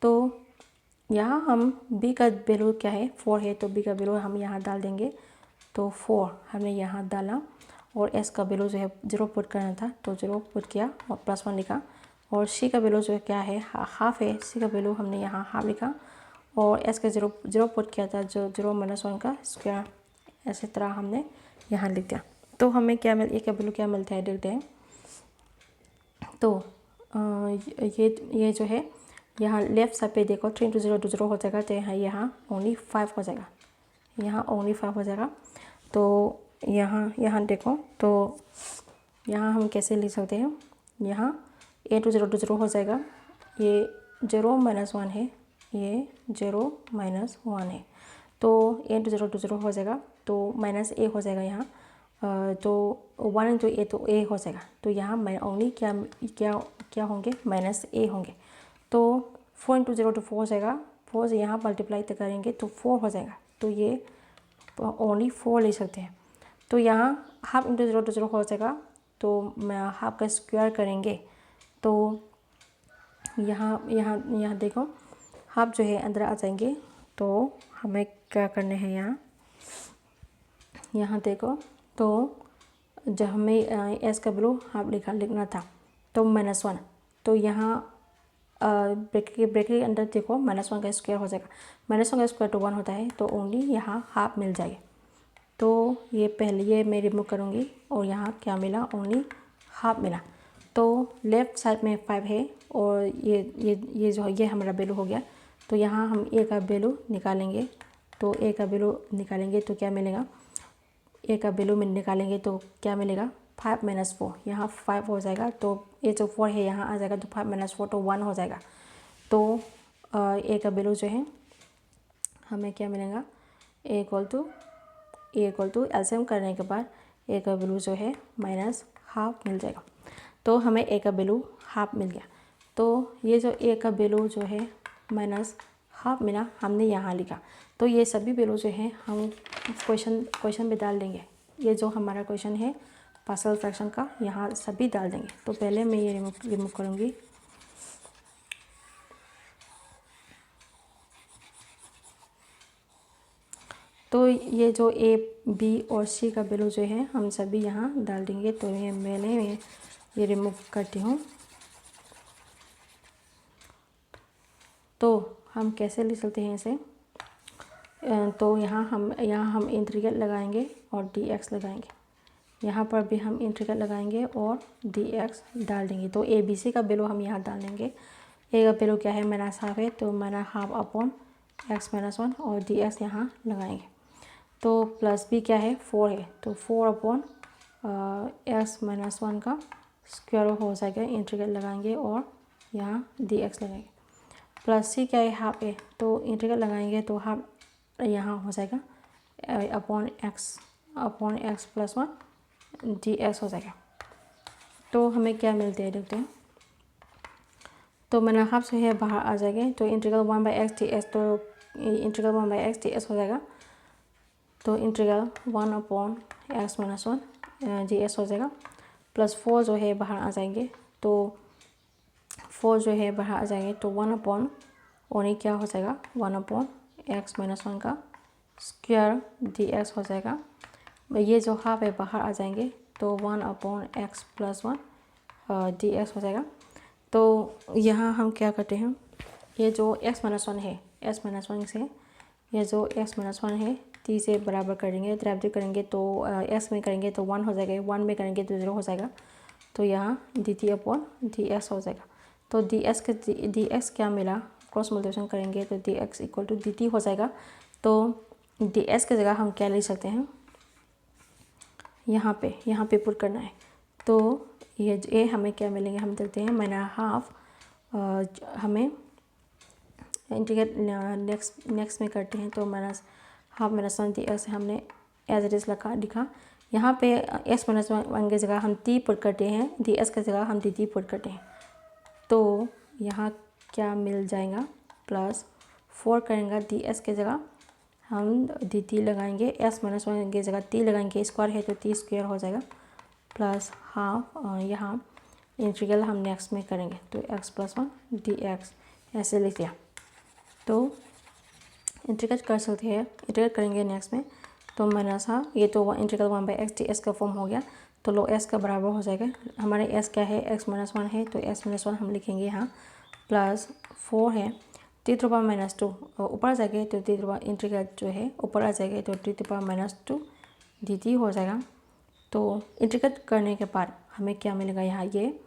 तो यहाँ हम b का वैल्यू क्या है, 4 है, तो b का वैल्यू हम यहाँ डाल देंगे, तो 4 हमने यहाँ डाला, और s का वैल्यू जो है 0 पुट करना था, तो 0 पुट किया और प्लस 1 लिखा, और c का वैल्यू जो है क्या है, हाफ है, c का वैल्यू हमने यहाँ हाफ लिखा, और s का 0 पुट किया था, जो 0 - 1 का स्क्वायर, ऐसे तरह हमने यहाँ लिख दिया। तो हमें क्या a का वैल्यू क्या मिलता है देखते हैं। तो ये जो है यहाँ लेफ्ट साइड पे देखो, 3 इंटू 0 0 हो जाएगा, तो यहाँ ओनली 5 हो जाएगा, यहाँ ओनली 5 हो जाएगा। तो यहाँ देखो, तो यहाँ हम कैसे लिख सकते हैं, यहाँ a इंटू 0 0 हो जाएगा, ये 0 - 1 है, ये 0 - 1 है, तो a इंटू 0 0 हो जाएगा, तो -a हो जाएगा यहाँ, तो 1 इंटू a तो a हो जाएगा, तो यहाँ ओनली क्या होंगे, -a होंगे। तो 4 इंटू 0 तो 4 हो जाएगा, 4 से यहाँ मल्टीप्लाई करेंगे तो 4 हो जाएगा, तो ये ओनली 4 ले सकते हैं। तो यहाँ हाफ इंटू 0 तो 0 हो जाएगा, तो हाफ का स्क्वायर करेंगे, तो यहाँ देखो हाफ जो है अंदर आ जाएंगे, तो हमें क्या करने हैं, यहाँ देखो, तो जब हमें s का वैल्यू हाफ लिखना था, तो -1, तो यहाँ ब्रैकेट के अंदर देखो -1 का स्क्वायर हो जाएगा, -1 का स्क्वायर तो 1 होता है, तो ओनली यहाँ हाफ मिल जाएगी, तो ये पहले ये मैं रिमूव करूँगी और यहाँ क्या मिला, ओनली हाफ मिला। तो लेफ़्ट साइड में 5 है और ये जो है ये हमारा वैल्यू हो गया। तो यहाँ हम ए का वैल्यू निकालेंगे, तो ए का वैल्यू निकालेंगे तो क्या मिलेगा, ए का वैल्यू में निकालेंगे तो क्या मिलेगा, 5 - 4, यहाँ 5 हो जाएगा। तो ये जो 4 है यहाँ आ जाएगा, तो 5 - 4 तो 1 हो जाएगा। तो ए का वैल्यू जो है हमें क्या मिलेगा, ए इक्वल टू एलसीएम करने के बाद ए का वैल्यू जो है -हाफ मिल जाएगा। तो हमें ए का वैल्यू हाफ मिल गया। तो ये जो ए का वैल्यू जो है -हाफ मिला, हमने यहाँ लिखा। तो ये सभी वैल्यू जो है हम क्वेश्चन में डाल देंगे। ये जो हमारा क्वेश्चन है पार्शियल फ्रैक्शन का, यहाँ सभी डाल देंगे। तो पहले मैं ये रिमूव करूँगी। तो ये जो ए, बी और सी का वैल्यू जो है हम सभी यहाँ डाल देंगे। तो ये रिमूव करती हूँ। तो हम कैसे लिख सकते हैं इसे, तो यहाँ हम इंटीग्रल लगाएंगे और dx लगाएंगे। यहाँ पर भी हम इंटीग्रल लगाएंगे और dx डाल देंगे। तो ए बी सी का वैल्यू हम यहाँ डाल देंगे। ए का वैल्यू क्या है, -हाफ है, तो -हाफ अपॉन x - 1 और dx यहाँ लगाएंगे। तो प्लस बी क्या है, 4 है, तो 4 अपॉन x - 1 का स्क्वायर हो जाएगा, इंटीग्रल लगाएंगे और यहाँ dx लगाएंगे। प्लस सी क्या है, हाफ है, तो इंटीग्रल लगाएंगे तो हाफ यहाँ हो जाएगा अपॉन x + 1 dx हो जाएगा। तो हमें क्या मिलते हैं देखते हैं। तो मैंने हाफ से है बाहर आ जाएंगे, तो इंटीग्रल 1/x dx, तो इंटीग्रल 1/x dx हो जाएगा। तो इंटीग्रल 1 अपॉन x - 1 dx हो जाएगा। प्लस 4 जो है बाहर आ जाएंगे, तो 4 जो है बाहर आ जाएंगे, तो 1 अपॉन ओनली क्या हो जाएगा, 1 अपॉन x - 1 का स्क्वायर dx हो जाएगा। ये जो हाफ है बाहर आ जाएंगे, तो 1 अपॉन x + 1 dx हो जाएगा। तो यहाँ हम क्या करते हैं, ये जो x - 1 है, x - 1 से ये जो x - 1 है t से बराबर करेंगे, डेरिवेटिव करेंगे, तो x में करेंगे तो 1 हो जाएगा, 1 में करेंगे तो 0 हो जाएगा। तो यहाँ dt अपॉन dx हो जाएगा। तो dx क्या मिला, क्रॉस मल्टीप्लिकेशन करेंगे तो dx इक्वल टू dt हो जाएगा। तो dx की जगह हम क्या ले सकते हैं, यहाँ पे पुट करना है। तो ये हमें क्या मिलेंगे, हम देखते हैं, -हाफ हमें इंटीग्रेट नेक्स्ट में करते हैं, तो -हाफ - 1 dx हमने एज इट इज़ लिखा। यहाँ पे x - 1 की जगह हम t पुट करते हैं, dx की जगह हम dt पुट करते हैं। तो यहाँ क्या मिल जाएगा, +4 करेंगे, dx की जगह हम dt लगाएंगे, x - 1 की जगह t लगाएंगे, स्क्वायर है तो t स्क्वायर हो जाएगा, +हाफ यहाँ इंटीग्रल हम नेक्स्ट में करेंगे, तो x + 1 dx ऐसे लिख दिया। तो इंटीग्रेट कर सकते हैं, इंटीग्रेट करेंगे नेक्स्ट में, तो -हाफ, ये तो इंटीग्रल 1/x dx का फॉर्म हो गया। तो लो s का बराबर हो जाएगा, हमारे s क्या है, x - 1 है, तो x - 1 हम लिखेंगे यहाँ, +4 है, t⁻⁻2 ऊपर आ जाएगा, तो t इंटीग्रेट जो है ऊपर आ जाएगा, तो t⁻⁻2 dt हो जाएगा। तो इंटीग्रेट करने के बाद हमें क्या मिलेगा, यहाँ ये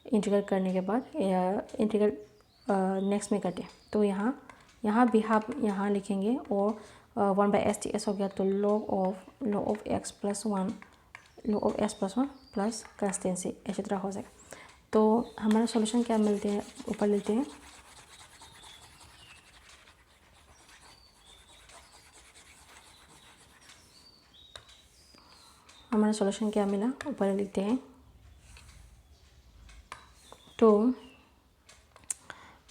इंटीग्रेट करने के बाद इंटीग्रेट नेक्स्ट में करते हैं, तो यहाँ भी हाफ यहाँ लिखेंगे और 1/s dx हो गया। तो log of x + 1 plus consistency इसी तरह हो जाएगा। तो हमारा सॉल्यूशन क्या मिलते हैं, ऊपर लेते हैं, हमारा सॉल्यूशन क्या मिला, ऊपर लिखते हैं। तो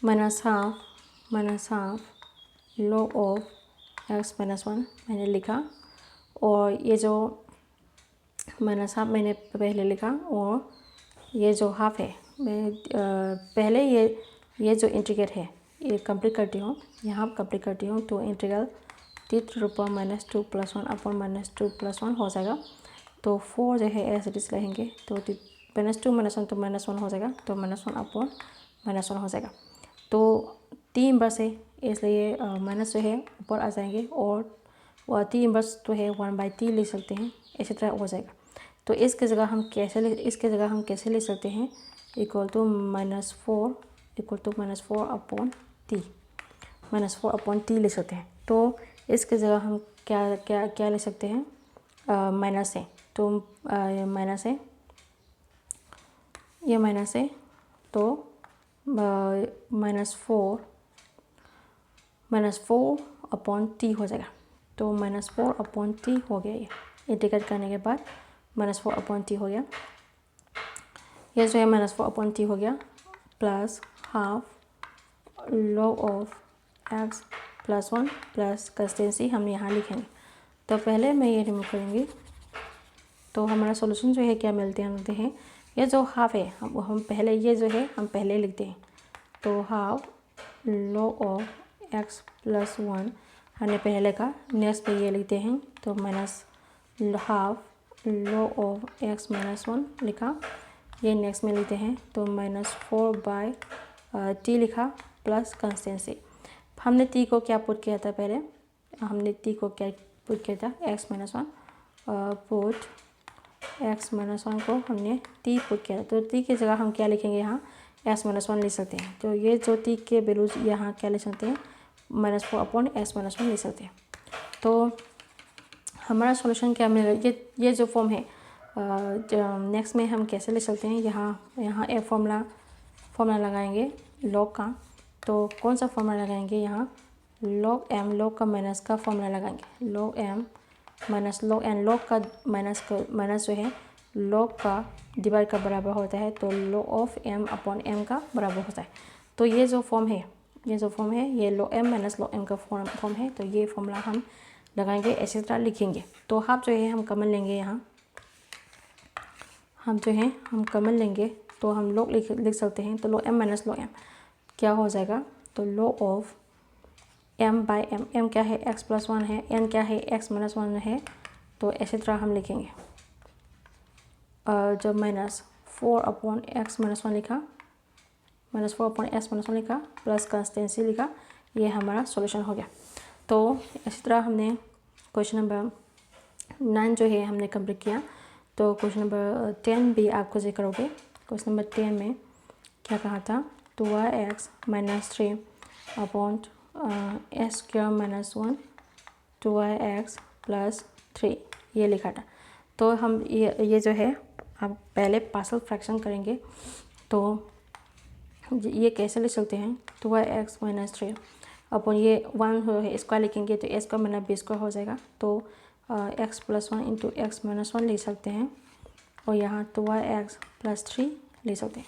-हाफ log ऑफ x - 1 मैंने लिखा, और ये जो -हाफ मैंने पहले लिखा, और ये जो हाफ है मैं पहले ये जो इंटीग्रेट है ये कंप्लीट करती हूँ, यहाँ कंप्लीट करती हूँ। तो इंटीग्रल t⁻⁻2 + 1 अपॉन -2 + 1 हो जाएगा। तो 4 जो है ऐसे डिस रहेंगे, तो -2 - 1 तो -1 हो जाएगा, तो -1 अपॉन -1 हो जाएगा। तो 3 बार से, इसलिए माइनस जो है ऊपर आ जाएंगे, और और टी इन्वर्स तो है 1/t ले सकते हैं, इसी तरह हो जाएगा। तो इसके जगह हम कैसे ले सकते हैं, equal to -4 upon T, -4/t ले सकते हैं। तो इसके जगह हम क्या ले सकते हैं, माइनस है, तो माइनस है, ये माइनस है, तो -4/t हो जाएगा। तो -4/t हो गया, ये इंटीग्रेट करने के बाद -4/t हो गया। ये जो है -4/t हो गया, plus half log of x plus 1 plus consistency हम यहाँ लिखेंगे। तो पहले मैं ये रिमूव करेंगी, तो हमारा सॉल्यूशन जो है क्या मिलते हैं, ये जो हाफ है हम पहले लिखते हैं। तो half log of x plus 1 हमने पहले लिखा, नेक्स्ट पे ये लिखते हैं, तो minus half log of x minus 1 लिखा, ये नेक्स्ट में लिखते हैं, तो -4/t लिखा प्लस कंस्टेंसी। हमने t को क्या पुट किया था, पहले हमने t को क्या पुट किया था, x माइनस 1 को हमने t पुट किया था। तो t की जगह हम क्या लिखेंगे, यहाँ x माइनस 1 ले सकते हैं। तो ये जो t के वैल्यूज यहाँ क्या ले सकते हैं, -4/x-1 ले सकते हैं। तो हमारा सॉल्यूशन क्या मिलेगा, ये जो फॉर्म है, नेक्स्ट में हम कैसे ले सकते हैं, यहाँ एक फॉर्मूला लगाएंगे लॉग का। तो कौन सा फॉर्मूला लगाएंगे, यहाँ लॉग का माइनस का फॉर्मूला लगाएंगे, log m minus log n, log का माइनस जो है log का डिवाइड का बराबर होता है, तो log ऑफ m/m का बराबर होता है। तो ये जो फॉर्म है ये log m minus log m का फॉर्म है। तो ये फॉर्मूला हम लगाएंगे, इसी तरह लिखेंगे। तो हाफ जो है हम कॉमन लेंगे, यहाँ हम कॉमन लेंगे, तो हम log लिख सकते हैं। तो log m minus log m क्या हो जाएगा, तो log ऑफ m/m, m क्या है, x प्लस 1 है, n क्या है, x माइनस 1 है। तो इसी तरह हम लिखेंगे, जब -4/x-1 लिखा, -4/x-1 लिखा प्लस कंस्टेंसी लिखा, ये हमारा सॉल्यूशन हो गया। तो इसी तरह हमने क्वेश्चन नंबर 9 जो है हमने कंप्लीट किया। तो क्वेश्चन नंबर 10 भी आप खुद से करोगे। क्वेश्चन नंबर 10 में क्या कहा था, 2x minus 3 upon s² - 2x plus 3 ये लिखा था। तो हम ये जो है अब पहले पार्शियल फ्रैक्शन करेंगे। तो ये कैसे लिख सकते हैं, 2x माइनस 3 अपॉन ये 1 स्क्वायर लिखेंगे, तो a² माइनस b² हो जाएगा। तो x plus 1 into x minus 1 ले सकते हैं, और यहाँ 2x प्लस 3 ले सकते हैं।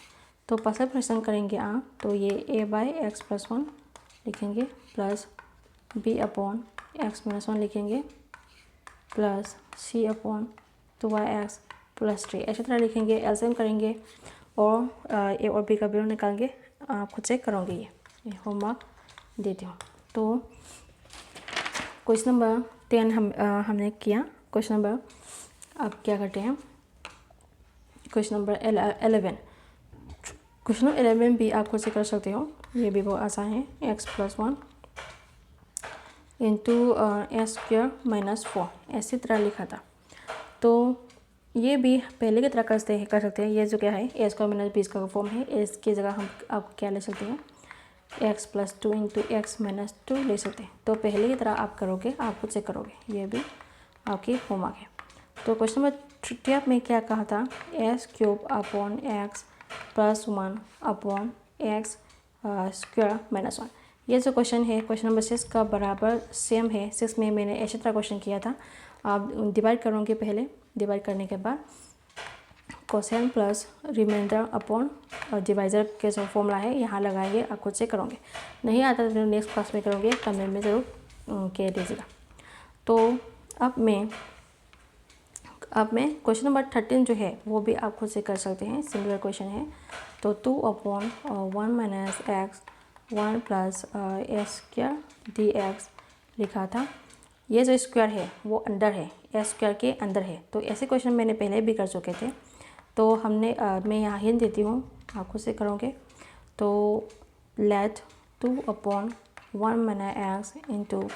तो पार्शियल फ्रैक्शन करेंगे आप, तो ये a/x प्लस 1 लिखेंगे, plus b upon x minus 1 लिखेंगे, plus c upon 2x plus 3 ऐसी तरह लिखेंगे। एलसीएम करेंगे और a और b का वैल्यू निकालेंगे, खुद से करोगे, ये होमवर्क देती हूँ। तो क्वेश्चन नंबर 10 हमने किया। क्वेश्चन नंबर अब क्या करते हैं, क्वेश्चन नंबर 11। क्वेश्चन नंबर 11 भी आप खुद से कर सकते हो, ये भी बहुत आसान है। x plus 1 into s² minus 4 ऐसी तरह लिखा था। तो ये भी पहले की तरह कर सकते हैं। ये जो क्या है, a² माइनस b² का फॉर्म है। इसकी जगह हम आप क्या ले सकते हैं, x plus 2 into x minus 2 ले सकते हैं। तो पहले की तरह आप करोगे, आप खुद से करोगे, ये भी आपकी होमवर्क है। तो क्वेश्चन नंबर 12 में क्या कहा था, s³ upon x plus 1 upon x² minus 1। ये जो क्वेश्चन है क्वेश्चन नंबर 6 का बराबर सेम है। 6 में मैंने इसी तरह क्वेश्चन किया था। आप डिवाइड करोगे, पहले डिवाइड करने के बाद कोसेन प्लस रिमाइंडर अपॉन डिवाइजर के जो फॉर्मूला है यहाँ लगाएंगे, आप खुद से करोगे। नहीं आता तो नेक्स्ट क्लास में करोगे, कमेंट में ज़रूर कह दीजिएगा। तो अब मैं क्वेश्चन नंबर 13 जो है वो भी आप खुद से कर सकते हैं, सिमिलर क्वेश्चन है। तो 2 upon 1 minus x 1 plus s² dx लिखा था। ये जो स्क्वायर है वो अंदर है, s² के अंदर है। तो ऐसे क्वेश्चन मैंने पहले भी कर चुके थे। तो मैं यहाँ हिंट देती हूँ, आप खुद से करोगे। तो let 2 upon 1 minus x into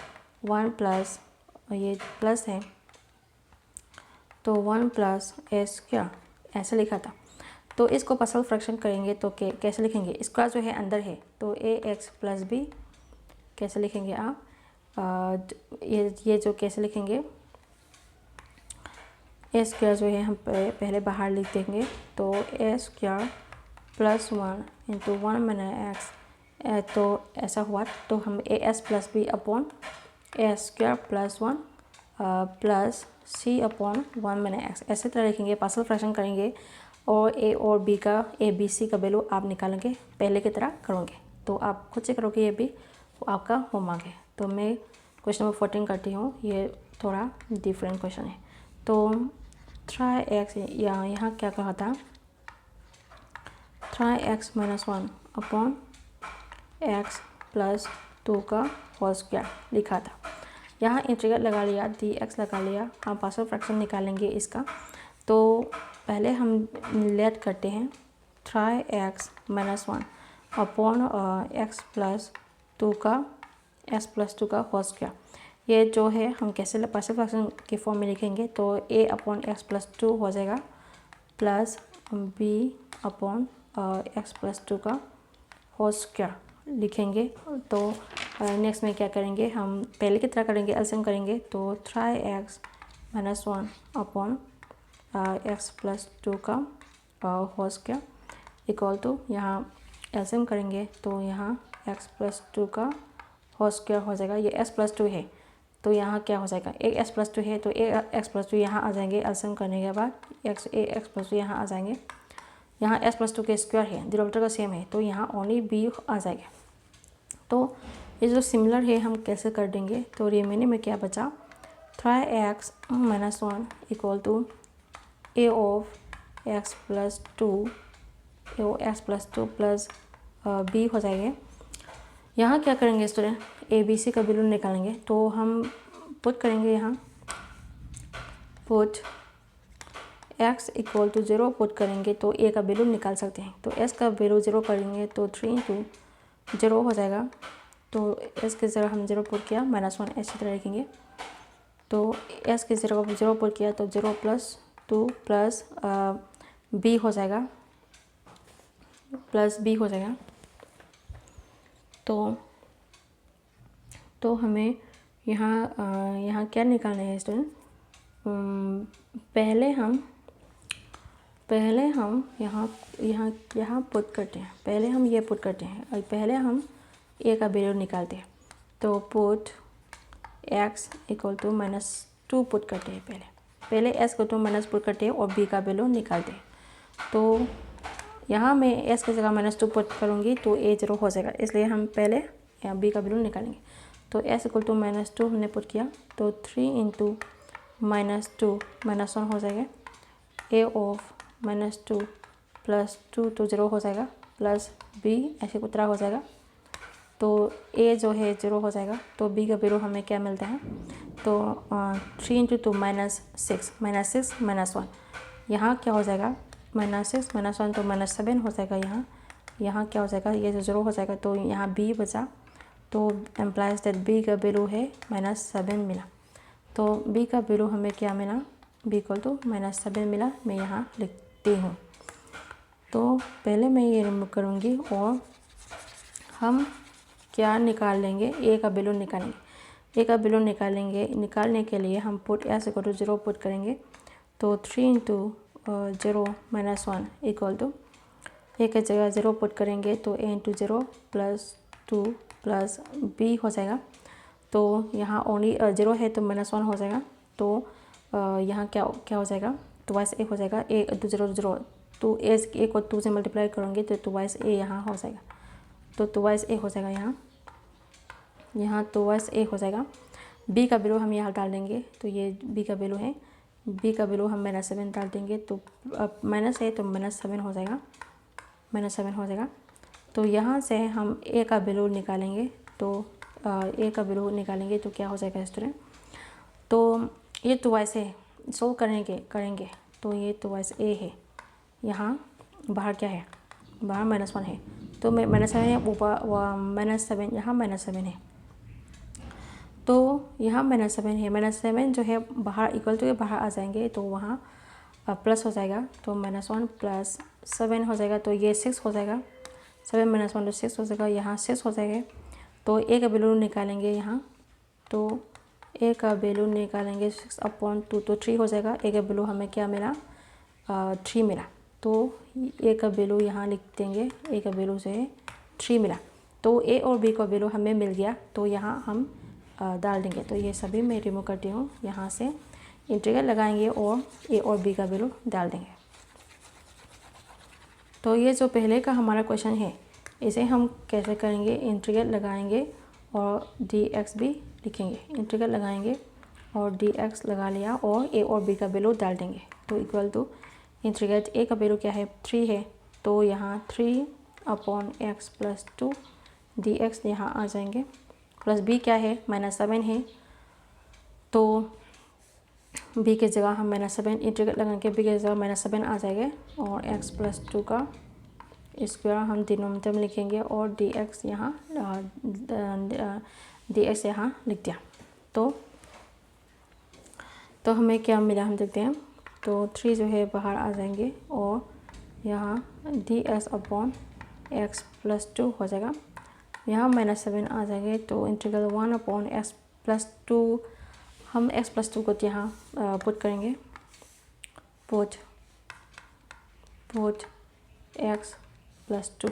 1 plus और ये प्लस है तो 1 प्लस ए स्क्वायर ऐसे लिखा था। तो इसको पार्शियल फ्रैक्शन करेंगे तो कैसे लिखेंगे, इसका जो है अंदर है तो ए एक्स प्लस बी कैसे लिखेंगे आप, ये जो कैसे लिखेंगे, ए स्क्वायर जो है हम पहले बाहर लिख देंगे तो A square plus 1 into 1 minus X, तो ऐसा हुआ तो हम A S plus B upon A square plus 1 plus C upon 1 minus X ऐसे तरह लिखेंगे, पार्शियल फ्रैक्शन करेंगे और ए और बी का ए बी सी का वैल्यू आप निकालेंगे, पहले की तरह करोगे। तो आप खुद से करोगे, ये भी आपका होमवर्क है। तो मैं क्वेश्चन नंबर 14 करती हूँ, ये थोड़ा डिफरेंट क्वेश्चन है। तो ट्राई एक्स, यहाँ क्या कहा था, try x minus 1 upon x plus 2 का होल स्क्वायर लिखा था। यहाँ इंटीग्रल लगा लिया, डी एक्स लगा लिया, हम पार्शियल फ्रैक्शन निकालेंगे इसका। तो पहले हम लेट करते हैं try x minus 1 upon x plus 2 का होल स्क्वायर। ये जो है हम कैसे पार्शियल फ्रैक्शन के फॉर्म में लिखेंगे तो ए अपॉन एक्स प्लस 2 हो जाएगा plus B upon x plus 2 का होल स्क्वायर लिखेंगे। तो नेक्स्ट में क्या करेंगे, हम पहले की तरह करेंगे, एलसीएम करेंगे तो try x minus 1 upon x plus 2 का होल स्क्वायर इक्वल टू, यहाँ एलसीएम करेंगे तो यहाँ एक्स प्लस 2 का होल स्क्वायर हो जाएगा, ये एक्स प्लस 2 है तो यहाँ क्या हो जाएगा, एक एक्स प्लस 2 है तो एक एक्स प्लस 2 यहाँ आ जाएंगे, एलसीएम करने के बाद एक्स प्लस 2 यहाँ आ जाएंगे, यहाँ एक्स प्लस 2 के स्क्वायर है, डिनोमिनेटर का सेम है तो यहाँ ओनली बी आ जाएगा। तो ये जो सिमिलर है हम कैसे कर देंगे, तो रिमेनिंग में क्या बचा, try x minus 1 equal to a of x plus 2 plus b हो जाएंगे। यहाँ क्या करेंगे स्टूडेंट, ए बी सी का वैल्यू निकालेंगे तो हम पुट करेंगे, यहाँ put x equal to 0 put करेंगे तो a का वैल्यू निकाल सकते हैं। तो s का वैल्यू 0 करेंगे तो 3 इंटू 0 हो जाएगा, तो s के जगह हम 0 पुट किया, -1 ऐसी तरह लिखेंगे। तो s के 0 पुट किया तो 0 प्लस 2 प्लस b हो जाएगा, प्लस b हो जाएगा। तो हमें यहाँ क्या निकालना है स्टूडेंट, पहले हम यहाँ पुट करते हैं, पहले हम ये पुट करते हैं और पहले हम a का वैल्यू निकालते हैं। तो put x equal to -2 put करते हैं, पहले s को तो माइनस पुट करते हैं और b का वैल्यू निकालते हैं। तो यहाँ मैं s की जगह -2 पुट करूँगी तो a 0 हो जाएगा, इसलिए हम पहले यहाँ b का वैल्यू निकालेंगे। तो s इक्वल टू -2 हमने पुट किया तो 3 इंटू -2 -1 हो जाएगा, a ऑफ -2 प्लस 2 तो 0 हो जाएगा, प्लस b ऐसे कुछ हो जाएगा। तो a जो है 0 हो जाएगा, तो b का वैल्यू हमें क्या मिलता है, तो 3 इंटू 2 -6 -1, यहाँ क्या हो जाएगा, -6 -1 तो -7 हो जाएगा। यहाँ क्या हो जाएगा, ये जो 0 हो जाएगा तो यहाँ b बचा, तो एम्प्लाइज दैट b का वैल्यू है -7 मिला। तो b का वैल्यू हमें क्या मिला, b इक्वल टू -7 मिला, मैं यहाँ लिखती हूँ। तो पहले मैं ये रिमूव करूँगी और हम क्या निकाल लेंगे, a का वैल्यू निकालेंगे। a का वैल्यू निकालने के लिए हम put s equal to 0 put करेंगे। तो 3 इंटू 0 -1 इक्वल टू a की जगह 0 पुट करेंगे तो a into 0 plus 2 plus b हो जाएगा। तो यहाँ ओनली 0 है तो -1 हो जाएगा। तो यहाँ क्या हो जाएगा, 2 a हो जाएगा, a 0 0, तो a को 2 से मल्टीप्लाई करेंगे तो 2 a यहाँ हो जाएगा। तो 2 a हो जाएगा, यहाँ 2 a हो जाएगा। b का वैल्यू हम यहाँ डाल देंगे, तो ये b का वैल्यू है, b का वैल्यू हम -7 डाल देंगे तो माइनस है तो -7 हो जाएगा, -7 हो जाएगा। तो यहाँ से हम a का वैल्यू निकालेंगे, तो a का वैल्यू निकालेंगे तो क्या हो जाएगा स्टूडेंट, तो ये 2 से सोल्व करेंगे तो ये 2 a है, यहाँ बाहर क्या है, बाहर -1 है, तो -7 है ऊपर, -7 यहाँ -7 है। तो यहाँ -7 है, -7 जो है बाहर इक्वल टू के बाहर आ जाएंगे तो वहाँ प्लस हो जाएगा, तो -1 + 7 हो जाएगा, तो ये 6 हो जाएगा। 7 - 1 तो 6 हो जाएगा, यहाँ 6 हो जाएगा। तो ए का वैल्यू निकालेंगे यहाँ, तो ए का वैल्यू निकालेंगे 6/2 तो 3 हो जाएगा। ए का वैल्यू हमें क्या मिला, 3 मिला। तो ए का वैल्यू यहाँ लिख देंगे, ए का वैल्यू जो है 3 मिला। तो ए और बी का वैल्यू हमें मिल गया, तो यहाँ हम डाल देंगे। तो ये सभी मैं रिमूव करती हूँ, यहाँ से इंटीग्रल लगाएंगे और ए और बी का वैल्यू डाल देंगे। तो ये जो पहले का हमारा क्वेश्चन है, इसे हम कैसे करेंगे, इंटीग्रल लगाएंगे और dx भी लिखेंगे। इंटीग्रल लगाएंगे और dx लगा लिया और a और b का वैल्यू डाल देंगे। तो इक्वल टू इंटीग्रल a का वैल्यू क्या है, 3 है, तो यहाँ 3/x + 2 dx यहाँ आ जाएंगे, प्लस b क्या है, -7 है, तो b की जगह हम -7 इंटीग्रेट लगाएंगे, b की जगह -7 आ जाएगा और x + 2 का स्क्वायर हम डिनोमिनेटर में लिखेंगे और dx यहाँ dx यहाँ लिख दिया। तो हमें क्या मिला हम देखते हैं। तो 3 जो है बाहर आ जाएंगे और यहाँ ds/x + 2 हो जाएगा, यहाँ -7 आ जाएंगे, तो इंटीग्रल 1/x + 2 हम x + 2 को यहाँ पुट करेंगे, पुट x + 2